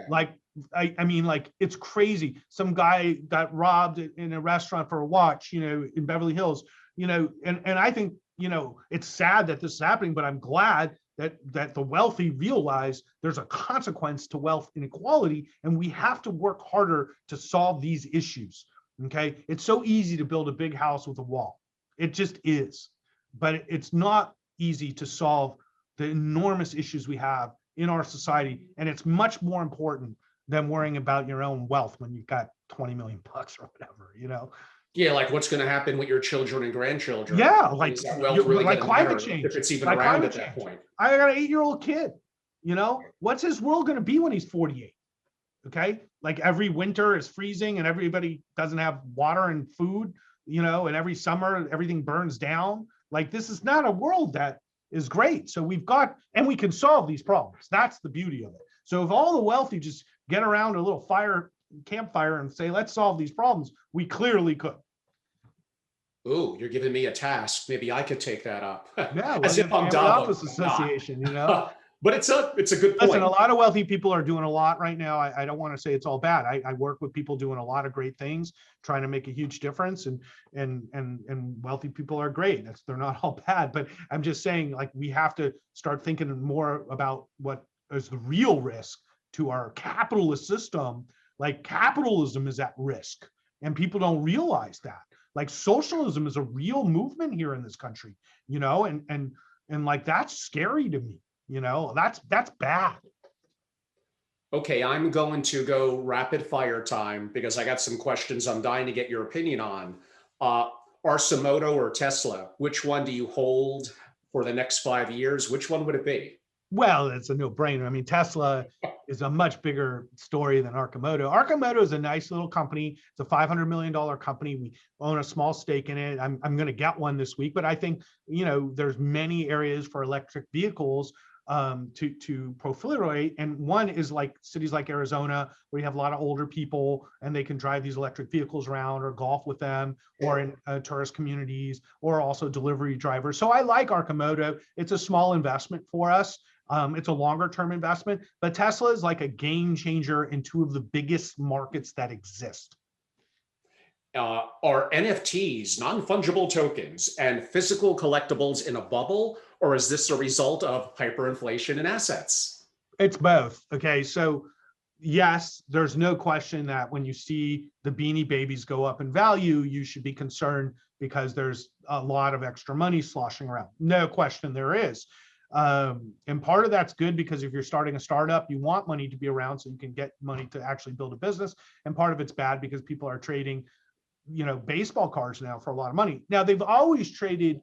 Like, I mean, like, it's crazy. Some guy got robbed in a restaurant for a watch, in Beverly Hills. And I think, it's sad that this is happening, but I'm glad that the wealthy realize there's a consequence to wealth inequality, and we have to work harder to solve these issues. Okay, it's so easy to build a big house with a wall. It just is, but it's not easy to solve the enormous issues we have in our society, and it's much more important than worrying about your own wealth when you've got 20 million bucks or whatever. Yeah, like what's going to happen with your children and grandchildren? Yeah, like really like climate change, if it's even like around at that point. I got an 8-year-old kid. What's his world going to be when he's 48? Okay, like every winter is freezing and everybody doesn't have water and food. And every summer everything burns down. Like, this is not a world that is great. So we can solve these problems. That's the beauty of it. So if all the wealthy just get around a little campfire and say, let's solve these problems, we clearly could. Ooh, you're giving me a task. Maybe I could take that up. Yeah, as if I'm Office Association, But it's a good point. Listen, a lot of wealthy people are doing a lot right now. I don't want to say it's all bad. I work with people doing a lot of great things, trying to make a huge difference, and wealthy people are great. They're not all bad, but I'm just saying, like, we have to start thinking more about what is the real risk to our capitalist system. Like, capitalism is at risk, and people don't realize that. Like, socialism is a real movement here in this country, and like, that's scary to me. That's bad. Okay, I'm going to go rapid fire time because I got some questions I'm dying to get your opinion on. Arcimoto or Tesla, which one do you hold for the next 5 years? Which one would it be? Well, it's a no-brainer. I mean, Tesla is a much bigger story than Arcimoto. Arcimoto is a nice little company. It's a $500 million company. We own a small stake in it. I'm going to get one this week, but I think, there's many areas for electric vehicles to proliferate, and one is like cities like Arizona, where you have a lot of older people and they can drive these electric vehicles around or golf with them, or in tourist communities, or also delivery drivers. So I like Arcimoto. It's a small investment for us. It's a longer term investment, but Tesla is like a game changer in two of the biggest markets that exist. Are NFTs, non-fungible tokens, and physical collectibles in a bubble, or is this a result of hyperinflation in assets? It's both. Okay. So yes, there's no question that when you see the Beanie Babies go up in value, you should be concerned because there's a lot of extra money sloshing around. No question there is. And part of that's good because if you're starting a startup, you want money to be around so you can get money to actually build a business. And part of it's bad because people are trading, baseball cards now for a lot of money. Now, they've always traded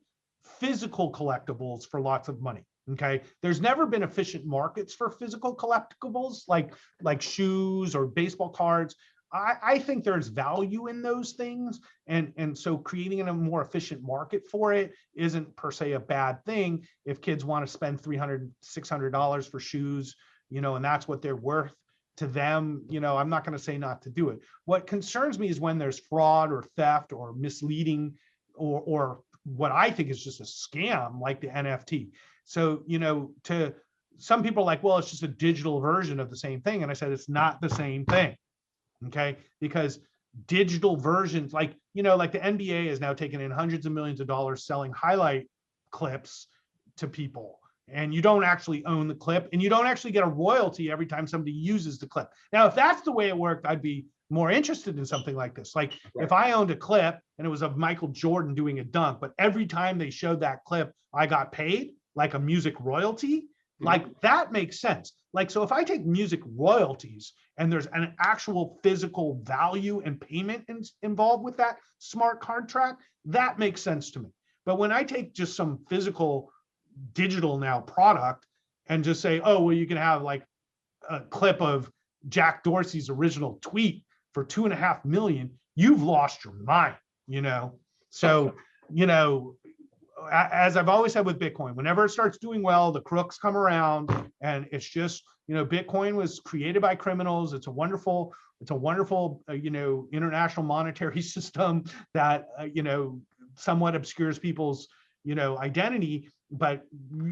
physical collectibles for lots of money. Okay. There's never been efficient markets for physical collectibles like shoes or baseball cards. I think there's value in those things. And so creating a more efficient market for it isn't per se a bad thing. If kids want to spend $300, $600 for shoes, and that's what they're worth to them, I'm not going to say not to do it. What concerns me is when there's fraud or theft or misleading or what I think is just a scam like the NFT. So, to some people are like, well, it's just a digital version of the same thing. And I said, it's not the same thing. Okay. Because digital versions, like the NBA is now taking in hundreds of millions of dollars selling highlight clips to people. And you don't actually own the clip and you don't actually get a royalty every time somebody uses the clip. Now, if that's the way it worked, I'd be more interested in something like this. Like if I owned a clip and it was of Michael Jordan doing a dunk, but every time they showed that clip, I got paid like a music royalty, like that makes sense. Like, so if I take music royalties and there's an actual physical value and payment involved with that smart contract, that makes sense to me. But when I take just some physical digital now product and just say, oh, well, you can have like a clip of Jack Dorsey's original tweet for 2.5 million, you've lost your mind, So, as I've always said with Bitcoin, whenever it starts doing well, the crooks come around, and it's just, Bitcoin was created by criminals. It's a wonderful, international monetary system that, somewhat obscures people's, identity. But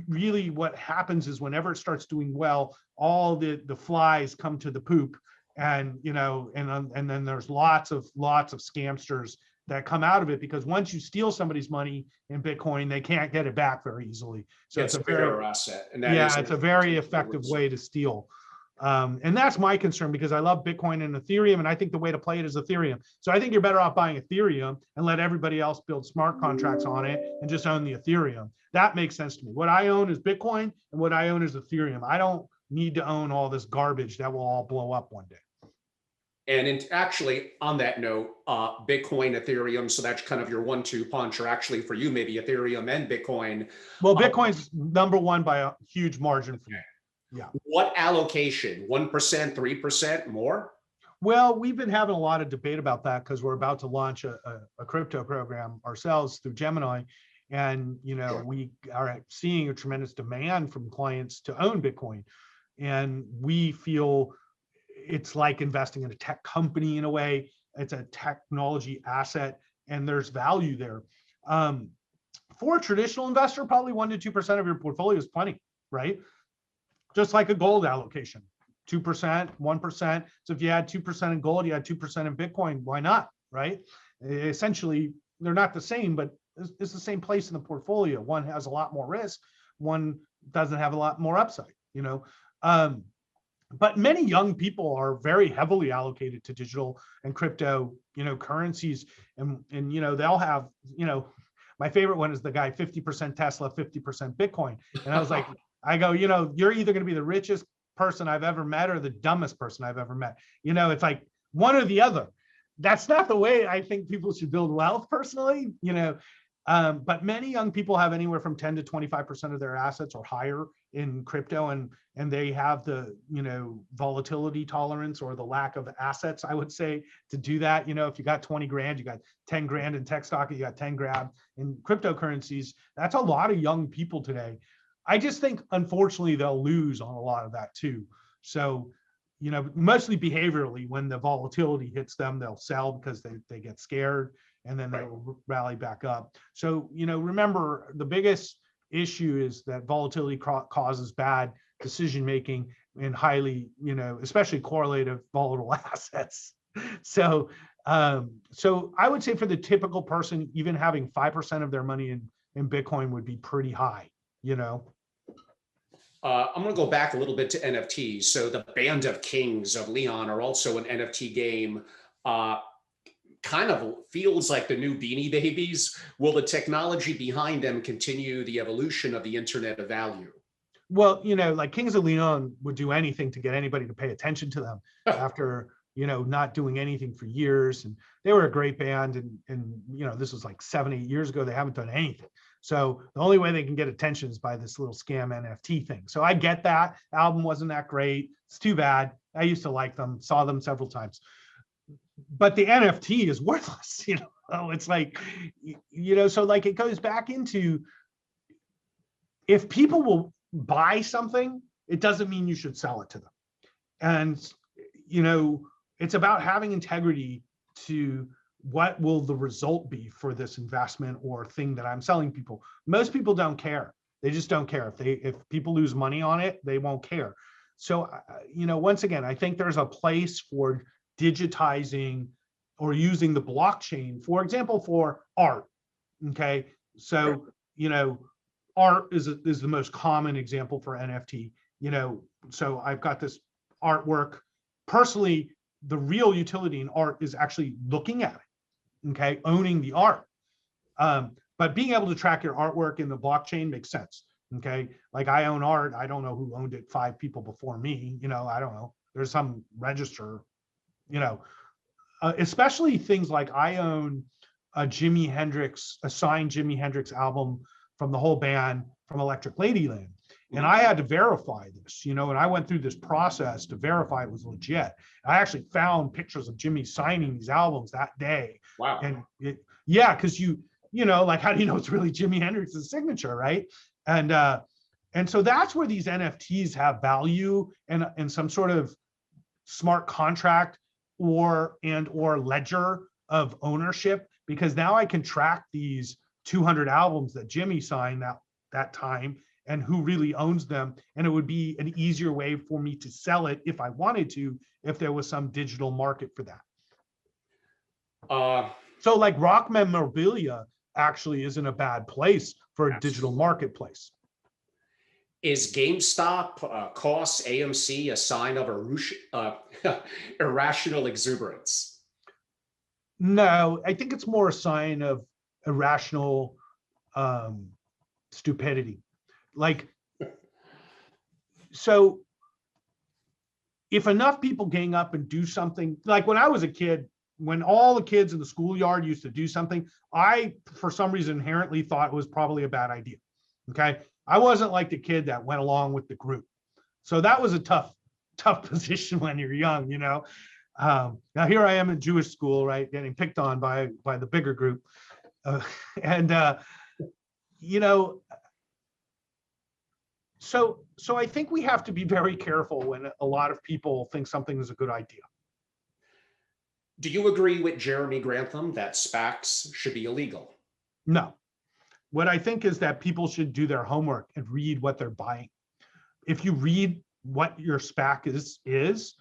really what happens is whenever it starts doing well, all the flies come to the poop, and, and then there's lots of scamsters that come out of it, because once you steal somebody's money in Bitcoin, they can't get it back very easily. So it's a very asset, and it's a very effective way to steal. And that's my concern, because I love Bitcoin and Ethereum, and I think the way to play it is Ethereum. So I think you're better off buying Ethereum and let everybody else build smart contracts on it and just own the Ethereum. That makes sense to me. What I own is Bitcoin, and what I own is Ethereum. I don't need to own all this garbage that will all blow up one day. And actually, on that note, Bitcoin, Ethereum, so that's kind of your 1-2 punch, or actually for you, maybe Ethereum and Bitcoin. Well, Bitcoin's number one by a huge margin for me. Yeah. What allocation? 1%, 3%, more? Well, we've been having a lot of debate about that because we're about to launch a crypto program ourselves through Gemini. And, we are seeing a tremendous demand from clients to own Bitcoin. And we feel it's like investing in a tech company in a way. It's a technology asset, and there's value there. For a traditional investor, probably 1% to 2% of your portfolio is plenty, right? Just like a gold allocation, 2%, 1%. So if you had 2% in gold, you had 2% in Bitcoin, why not, right? Essentially, they're not the same, but it's the same place in the portfolio. One has a lot more risk, one doesn't have a lot more upside, But many young people are very heavily allocated to digital and crypto, currencies, and they'll have, my favorite one is the guy 50% Tesla, 50% Bitcoin, and I was like, I go, you're either going to be the richest person I've ever met or the dumbest person I've ever met. It's like one or the other. That's not the way I think people should build wealth personally, but many young people have anywhere from 10 to 25% of their assets or higher in crypto, and they have the, volatility tolerance or the lack of assets, I would say, to do that. If you got 20 grand, you got 10 grand in tech stock, you got 10 grand in cryptocurrencies. That's a lot of young people today. I just think, unfortunately, they'll lose on a lot of that too. So, mostly behaviorally, when the volatility hits them, they'll sell because they get scared, and then they'll rally back up. So, remember, the biggest issue is that volatility causes bad decision-making in highly, especially correlative volatile assets. So So I would say for the typical person, even having 5% of their money in Bitcoin would be pretty high, you know? I'm going to go back a little bit to NFTs. So the Band of Kings of Leon are also an NFT game. Kind of feels like the new Beanie Babies. Will the technology behind them continue the evolution of the Internet of Value? Well, you know, like Kings of Leon would do anything to get anybody to pay attention to them after, you know, not doing anything for years. And they were a great band. And you know, this was like 7-8 years ago. They haven't done anything. So the only way they can get attention is by this little scam NFT thing. So I get that. Album wasn't that great. It's too bad. I used to like them, saw them several times. But the NFT is worthless, you know. It's like, you know, so like it goes back into, if people will buy something, it doesn't mean you should sell it to them. And, you know, it's about having integrity to what will the result be for this investment or thing that I'm selling people. Most people don't care. They just don't care. If people lose money on it, they won't care. So, you know, once again, I think there's a place for digitizing or using the blockchain, for example, for art. Okay. So, you know, art is the most common example for NFT, you know. So I've got this artwork. Personally, the real utility in art is actually looking at it, okay, owning the art. But being able to track your artwork in the blockchain makes sense, okay? Like I own art, I don't know who owned it 5 people before me, you know, I don't know. There's some register, you know, especially things like I own a signed Jimi Hendrix album from the whole band from Electric Ladyland. And I had to verify this, you know, and I went through this process to verify it was legit. I actually found pictures of Jimmy signing these albums that day. Wow. And yeah, because you know, like, how do you know it's really Jimi Hendrix's signature, right? And so that's where these NFTs have value and some sort of smart contract or ledger of ownership, because now I can track these 200 albums that Jimmy signed that time and who really owns them. And it would be an easier way for me to sell it if I wanted to, if there was some digital market for that. So like rock memorabilia actually isn't a bad place for a digital marketplace. Is GameStop costs AMC a sign of irrational exuberance? No, I think it's more a sign of irrational stupidity. Like, so if enough people gang up and do something, like when I was a kid, when all the kids in the schoolyard used to do something, I, for some reason, inherently thought it was probably a bad idea. Okay. I wasn't like the kid that went along with the group. So that was a tough position when you're young, you know. Now here I am in Jewish school, right, getting picked on by the bigger group. You know, so I think we have to be very careful when a lot of people think something is a good idea. Do you agree with Jeremy Grantham that SPACs should be illegal? No. What I think is that people should do their homework and read what they're buying. If you read what your SPAC is,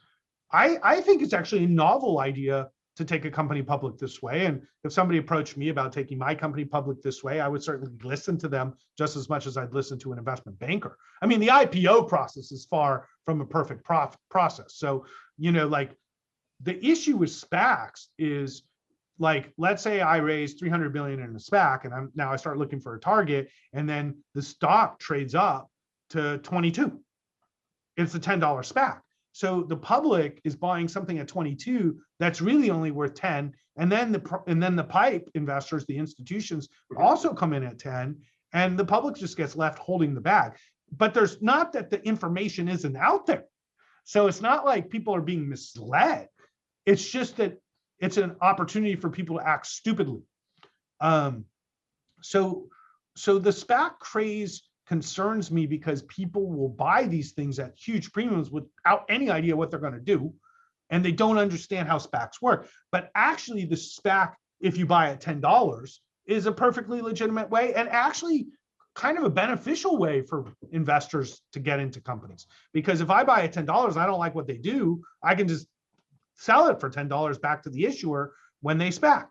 I think it's actually a novel idea to take a company public this way. And if somebody approached me about taking my company public this way, I would certainly listen to them just as much as I'd listen to an investment banker. I mean, the IPO process is far from a perfect process. So, you know, like the issue with SPACs is, like, let's say I raise 300 million in a SPAC and I start looking for a target, and then the stock trades up to 22. It's a $10 SPAC. So the public is buying something at 22 that's really only worth 10, and then the pipe investors, the institutions, also come in at 10, and the public just gets left holding the bag. But there's not that the information isn't out there. So it's not like people are being misled. It's just that it's an opportunity for people to act stupidly. So the SPAC craze concerns me because people will buy these things at huge premiums without any idea what they're going to do, and they don't understand how SPACs work. But actually, the SPAC, if you buy at $10, is a perfectly legitimate way, and actually kind of a beneficial way for investors to get into companies. Because if I buy at $10, I don't like what they do, I can just sell it for $10 back to the issuer when they SPAC.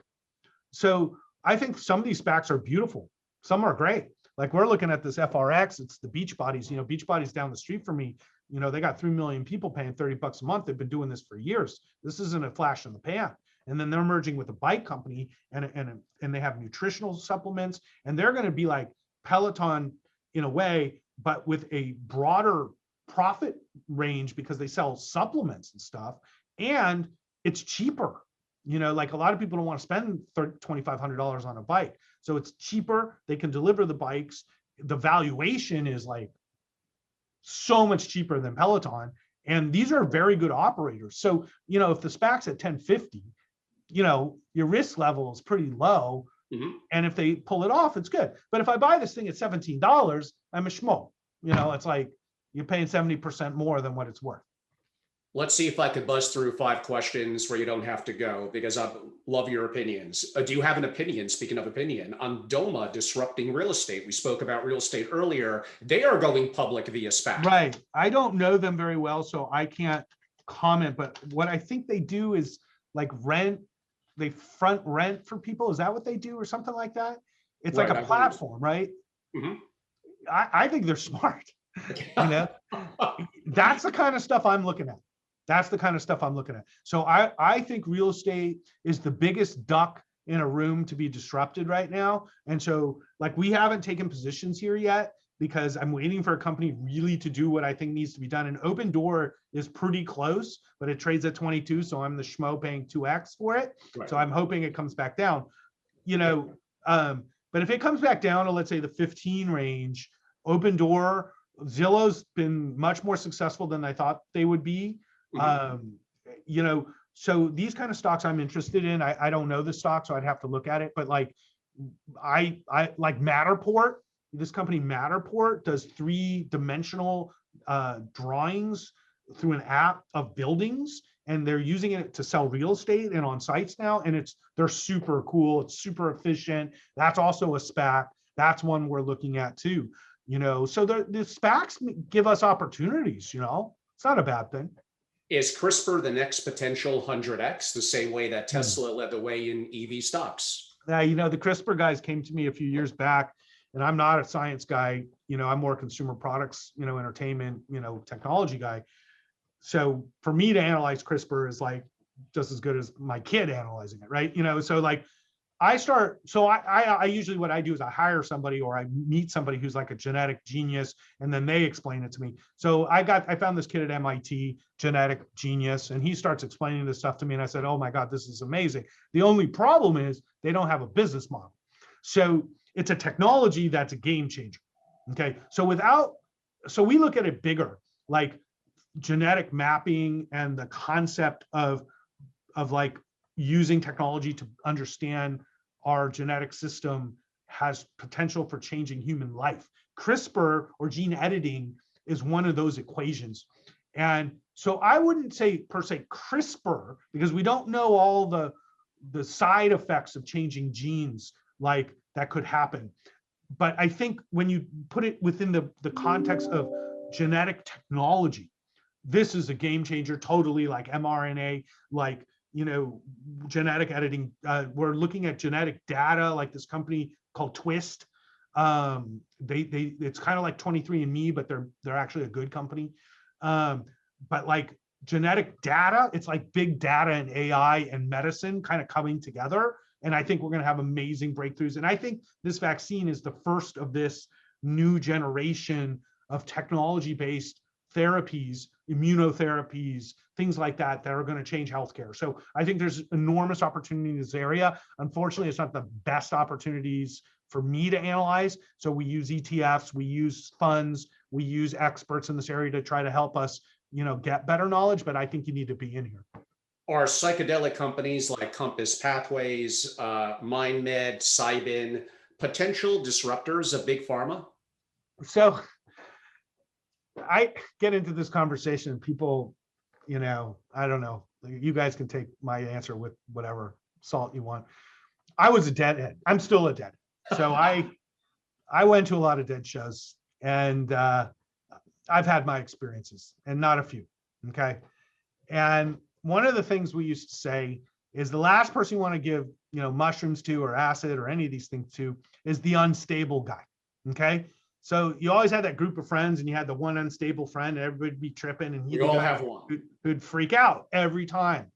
So I think some of these SPACs are beautiful. Some are great. Like we're looking at this FRX, it's the Beachbodies, Beachbodies down the street from me, they got 3 million people paying $30 a month. They've been doing this for years. This isn't a flash in the pan. And then they're merging with a bike company and they have nutritional supplements, and they're going to be like Peloton in a way, but with a broader profit range because they sell supplements and stuff, and it's cheaper. Like a lot of people don't want to spend $2,500 on a bike. So it's cheaper. They can deliver the bikes. The valuation is like so much cheaper than Peloton. And these are very good operators. So, if the SPAC's at 1050, your risk level is pretty low. Mm-hmm. And if they pull it off, it's good. But if I buy this thing at $17, I'm a schmo. It's like you're paying 70% more than what it's worth. Let's see if I could buzz through 5 questions where you don't have to go, because I love your opinions. Do you have an opinion, speaking of opinion, on DOMA disrupting real estate? We spoke about real estate earlier. They are going public via SPAC. Right. I don't know them very well, so I can't comment. But what I think they do is like they front rent for people. Is that what they do or something like that? It's right, like a platform, right? Mm-hmm. I think they're smart. That's the kind of stuff I'm looking at. So I think real estate is the biggest duck in a room to be disrupted right now. And so like we haven't taken positions here yet because I'm waiting for a company really to do what I think needs to be done. And Open Door is pretty close, but it trades at 22. So I'm the schmo paying 2x for it. Right. So I'm hoping it comes back down, but if it comes back down to, let's say, the 15 range, Open Door, Zillow's been much more successful than I thought they would be. Mm-hmm. So these kind of stocks I'm interested in. I don't know the stock, so I'd have to look at it. But like, I like Matterport. This company Matterport does 3-dimensional drawings through an app of buildings, and they're using it to sell real estate and on sites now. And they're super cool. It's super efficient. That's also a SPAC. That's one we're looking at too. So the SPACs give us opportunities. It's not a bad thing. Is CRISPR the next potential 100x, the same way that Tesla led the way in EV stocks? The CRISPR guys came to me a few years back, and I'm not a science guy. I'm more consumer products, entertainment, technology guy. So for me to analyze CRISPR is like just as good as my kid analyzing it, right? So like I usually, what I do is I hire somebody or I meet somebody who's like a genetic genius, and then they explain it to me. So I found this kid at MIT, genetic genius, and he starts explaining this stuff to me. And I said, oh my God, this is amazing. The only problem is they don't have a business model. So it's a technology that's a game changer. Okay. So we look at it bigger, like genetic mapping and the concept of like using technology to understand our genetic system has potential for changing human life. CRISPR, or gene editing, is one of those equations. And so I wouldn't say per se CRISPR, because we don't know all the side effects of changing genes like that could happen. But I think when you put it within the context of genetic technology, this is a game changer, totally, like mRNA, like genetic editing. We're looking at genetic data, like this company called Twist. It's kind of like 23andMe, but they're actually a good company. But like genetic data, it's like big data and AI and medicine kind of coming together. And I think we're going to have amazing breakthroughs. And I think this vaccine is the first of this new generation of technology-based therapies, immunotherapies, things like that are going to change healthcare. So I think there's enormous opportunity in this area. Unfortunately, it's not the best opportunities for me to analyze. So we use ETFs, we use funds, we use experts in this area to try to help us, get better knowledge. But I think you need to be in here. Are psychedelic companies like Compass Pathways, MindMed, Cybin potential disruptors of big pharma? So I get into this conversation and people, I don't know, you guys can take my answer with whatever salt you want. I was a deadhead. I'm still a deadhead. So I went to a lot of dead shows, and I've had my experiences, and not a few. Okay. And one of the things we used to say is the last person you want to give, mushrooms to or acid or any of these things to is the unstable guy. Okay. So you always had that group of friends and you had the one unstable friend and everybody'd be tripping and he'd We all have one. who'd freak out every time.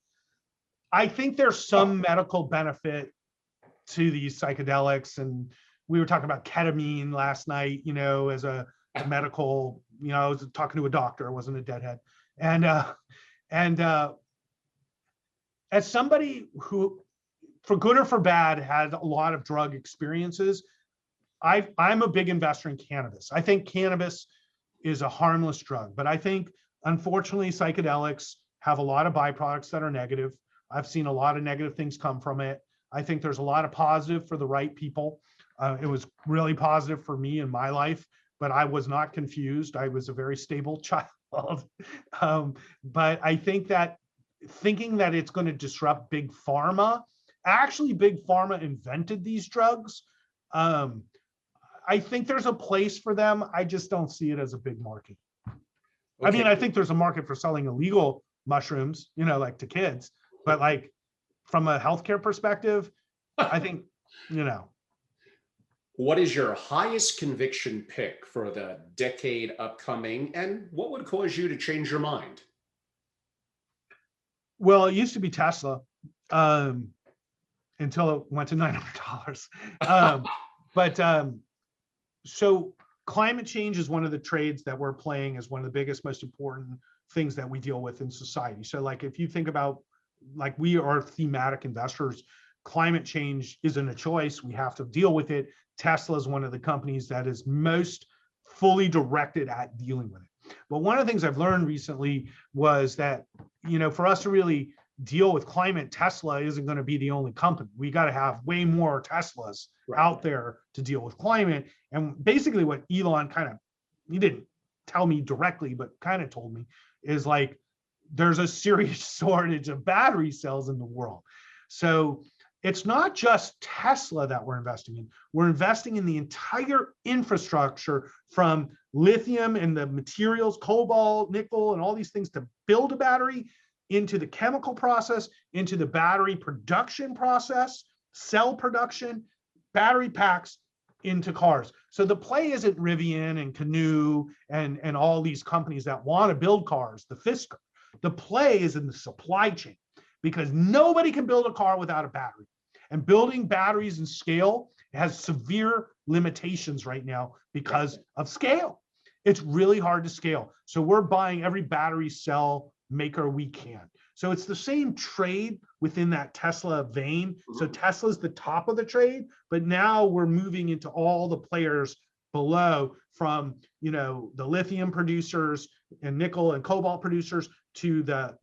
I think there's some medical benefit to these psychedelics. And we were talking about ketamine last night, as a medical, I was talking to a doctor, I wasn't a deadhead. And as somebody who, for good or for bad, had a lot of drug experiences, I'm a big investor in cannabis. I think cannabis is a harmless drug, but I think, unfortunately, psychedelics have a lot of byproducts that are negative. I've seen a lot of negative things come from it. I think there's a lot of positive for the right people. It was really positive for me in my life, but I was not confused. I was a very stable child. But I think that thinking that it's going to disrupt big pharma, actually big pharma invented these drugs. I think there's a place for them. I just don't see it as a big market. Okay. I mean, I think there's a market for selling illegal mushrooms, like to kids, but like from a healthcare perspective, I think, What is your highest conviction pick for the decade upcoming, and what would cause you to change your mind? Well, it used to be Tesla until it went to $900. So climate change is one of the trades that we're playing as one of the biggest, most important things that we deal with in society. So like, if you think about, like, we are thematic investors, climate change isn't a choice. We have to deal with it. Tesla is one of the companies that is most fully directed at dealing with it. But one of the things I've learned recently was that, for us to really deal with climate, Tesla isn't going to be the only company. We got to have way more Teslas out there to deal with climate. And basically what Elon he didn't tell me directly, but kind of told me, is like, there's a serious shortage of battery cells in the world. So it's not just Tesla that we're investing in. We're investing in the entire infrastructure, from lithium and the materials, cobalt, nickel, and all these things to build a battery, into the chemical process, into the battery production process, cell production, battery packs, into cars. So the play isn't Rivian and Canoo and all these companies that want to build cars, the Fisker. The play is in the supply chain, because nobody can build a car without a battery. And building batteries in scale has severe limitations right now because of scale. It's really hard to scale. So we're buying every battery cell maker we can. So it's the same trade within that Tesla vein. So Tesla's the top of the trade, but now we're moving into all the players below, from, the lithium producers and nickel and cobalt producers to the,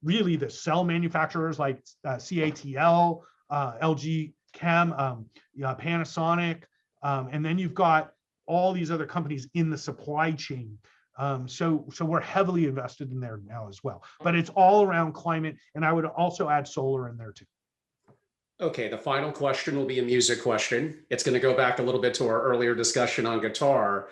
really the cell manufacturers like CATL, LG Chem, Panasonic, and then you've got all these other companies in the supply chain. So we're heavily invested in there now as well, but it's all around climate. And I would also add solar in there too. Okay, the final question will be a music question. It's going to go back a little bit to our earlier discussion on guitar.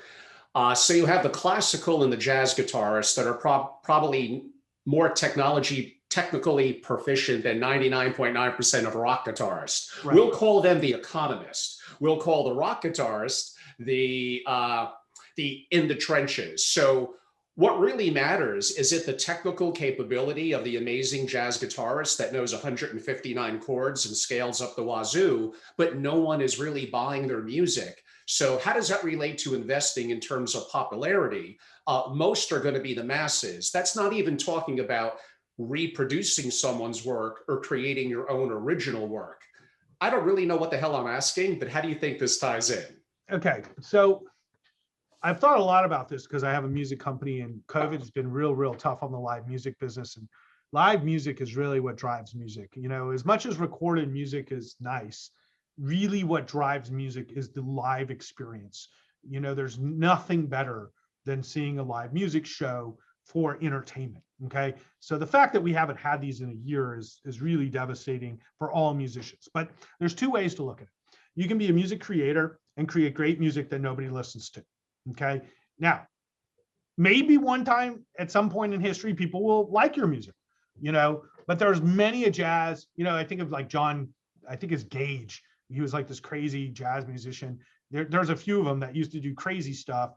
So you have the classical and the jazz guitarists that are probably more technically proficient than 99.9% of rock guitarists. Right. We'll call them the economist. We'll call the rock guitarist the in the trenches. So what really matters, is it the technical capability of the amazing jazz guitarist that knows 159 chords and scales up the wazoo, but no one is really buying their music? So how does that relate to investing in terms of popularity? Most are going to be the masses. That's not even talking about reproducing someone's work or creating your own original work. I don't really know what the hell I'm asking, but how do you think this ties in? Okay, so I've thought a lot about this because I have a music company, and COVID has been real tough on the live music business. And live music is really what drives music. As much as recorded music is nice, really what drives music is the live experience. There's nothing better than seeing a live music show for entertainment. Okay. So the fact that we haven't had these in a year is really devastating for all musicians. But there's two ways to look at it. You can be a music creator and create great music that nobody listens to. Okay. Now, maybe one time at some point in history, people will like your music, but there's many a jazz, I think of like John, I think it's Gage. He was like this crazy jazz musician. There's a few of them that used to do crazy stuff.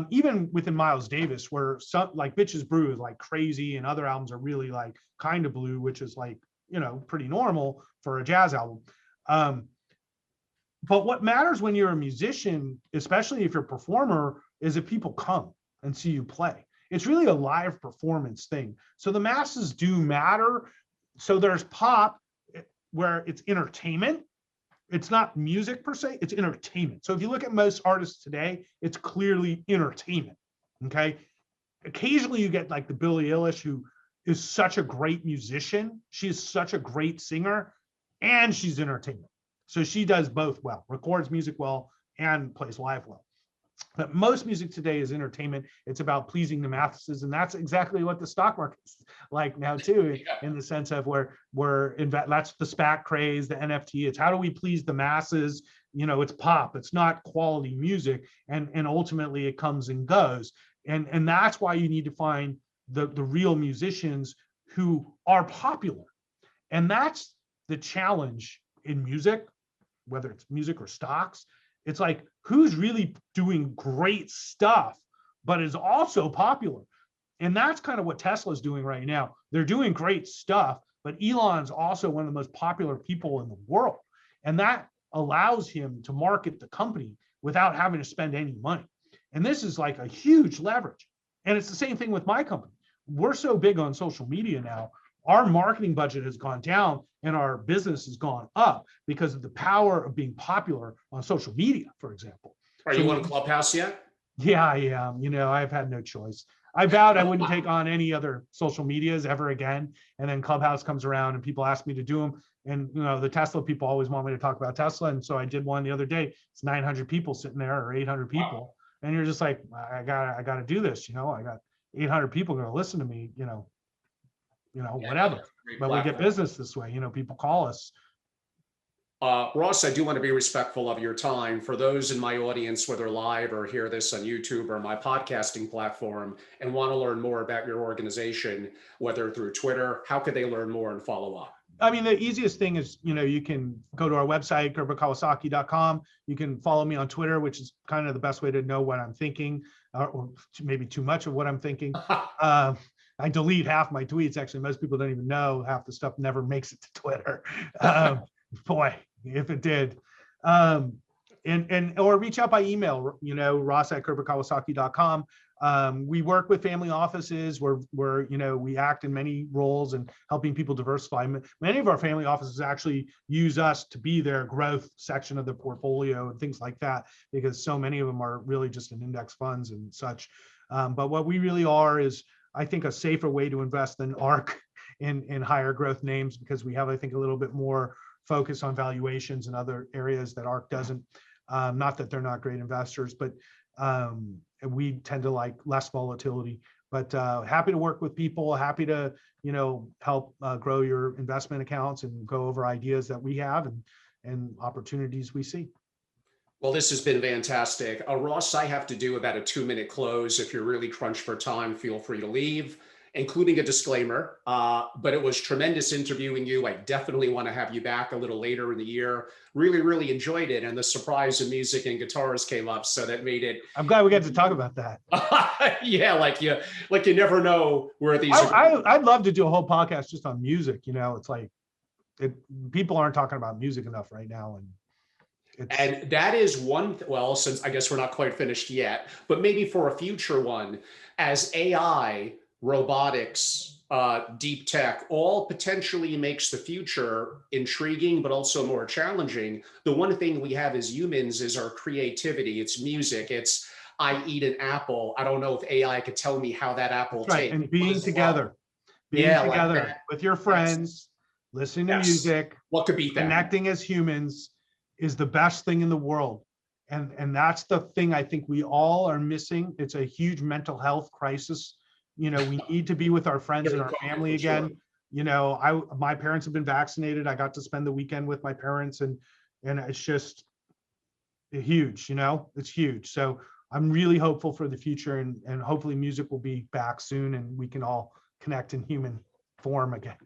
Even within Miles Davis, where some like Bitches Brew is like crazy, and other albums are really like kind of blue, which is like, pretty normal for a jazz album. But what matters when you're a musician, especially if you're a performer, is if people come and see you play. It's really a live performance thing. So the masses do matter. So there's pop, where it's entertainment. It's not music per se, it's entertainment. So if you look at most artists today, it's clearly entertainment. Okay. Occasionally you get like the Billie Eilish, who is such a great musician. She is such a great singer, and she's entertainment. So she does both well, records music well and plays live well. But most music today is entertainment. It's about pleasing the masses, and that's exactly what the stock market is like now too, in the sense of where that's the SPAC craze, the NFT. It's how do we please the masses? It's pop. It's not quality music, and ultimately it comes and goes. And that's why you need to find the real musicians who are popular, and that's the challenge in music, whether it's music or stocks. It's like, who's really doing great stuff, but is also popular? And that's kind of what Tesla's doing right now. They're doing great stuff, but Elon's also one of the most popular people in the world. And that allows him to market the company without having to spend any money. And this is like a huge leverage. And it's the same thing with my company. We're so big on social media now. Our marketing budget has gone down and our business has gone up because of the power of being popular on social media, for example. Are you on Clubhouse yet? Yeah, I am. I've had no choice. I vowed I wouldn't take on any other social medias ever again. And then Clubhouse comes around and people ask me to do them. And, the Tesla people always want me to talk about Tesla. And so I did one the other day. It's 900 people sitting there, or 800 people. Wow. And you're just like, I gotta do this. I got 800 people going to listen to me, whatever. But we get business this way. People call us. Ross, I do want to be respectful of your time. For those in my audience, whether live or hear this on YouTube or my podcasting platform, and want to learn more about your organization, whether through Twitter, how could they learn more and follow up? I mean, the easiest thing is, you can go to our website, gerberkawasaki.com. You can follow me on Twitter, which is kind of the best way to know what I'm thinking, or maybe too much of what I'm thinking. I delete half my tweets. Actually, most people don't even know half the stuff never makes it to Twitter. Boy, if it did. Or reach out by email, ross@gerberkawasaki.com. We work with family offices where we act in many roles and helping people diversify. Many of our family offices actually use us to be their growth section of the portfolio and things like that, because so many of them are really just in index funds and such. But what we really are is, I think, a safer way to invest than ARK in higher growth names, because we have, I think, a little bit more focus on valuations and other areas that ARK doesn't. Not that they're not great investors, but we tend to like less volatility. But happy to work with people, happy to help grow your investment accounts and go over ideas that we have and opportunities we see. Well, this has been fantastic. Ross, I have to do about a 2-minute close. If you're really crunched for time, feel free to leave, including a disclaimer. But it was tremendous interviewing you. I definitely want to have you back a little later in the year. Really, really enjoyed it. And the surprise of music and guitars came up, so that made it. I'm glad we got to talk about that. Yeah, like you never know where these. I'd love to do a whole podcast just on music. It's like people aren't talking about music enough right now, and that is one, well, since I guess we're not quite finished yet, but maybe for a future one, as AI, robotics, deep tech, all potentially makes the future intriguing, but also more challenging. The one thing we have as humans is our creativity. It's music. It's, I eat an apple. I don't know if AI could tell me how that apple tastes. Right, and being together like with your friends, listening to music. What could beat that? Connecting as humans is the best thing in the world. And that's the thing I think we all are missing. It's a huge mental health crisis. We need to be with our friends and our family again. My parents have been vaccinated. I got to spend the weekend with my parents, and it's just huge, it's huge. So I'm really hopeful for the future, and hopefully music will be back soon and we can all connect in human form again.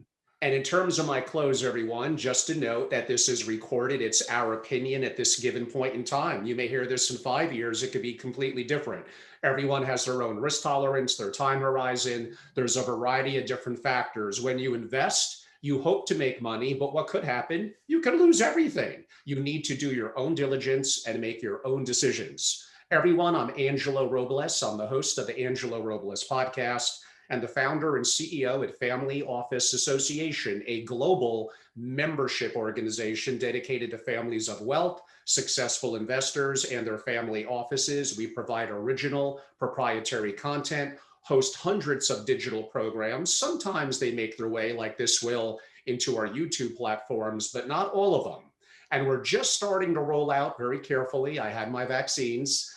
And in terms of my close, everyone, just to note that this is recorded. It's our opinion at this given point in time. You may hear this in 5 years. It could be completely different. Everyone has their own risk tolerance, their time horizon. There's a variety of different factors. When you invest, you hope to make money, but what could happen? You could lose everything. You need to do your own diligence and make your own decisions. Everyone, I'm Angelo Robles. I'm the host of the Angelo Robles podcast and the founder and CEO at Family Office Association, a global membership organization dedicated to families of wealth, successful investors, and their family offices. We provide original proprietary content, host hundreds of digital programs. Sometimes they make their way, like this will, into our YouTube platforms, but not all of them. And we're just starting to roll out very carefully. I had my vaccines.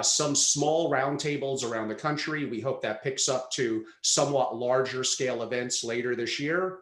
Some small roundtables around the country. We hope that picks up to somewhat larger scale events later this year.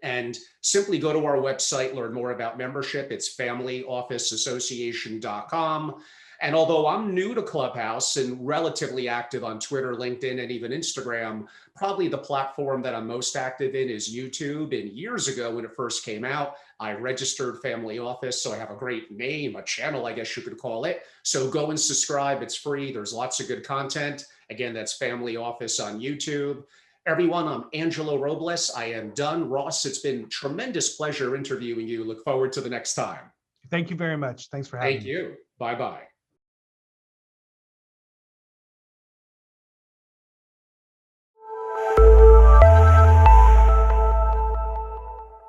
And simply go to our website, learn more about membership. It's familyofficeassociation.com. And although I'm new to Clubhouse and relatively active on Twitter, LinkedIn, and even Instagram, probably the platform that I'm most active in is YouTube. And years ago, when it first came out, I registered Family Office. So I have a great name, a channel, I guess you could call it. So go and subscribe. It's free. There's lots of good content. Again, that's Family Office on YouTube. Everyone, I'm Angelo Robles. I am done. Ross, it's been a tremendous pleasure interviewing you. Look forward to the next time. Thank you very much. Thanks for having me. Thank you. Bye-bye.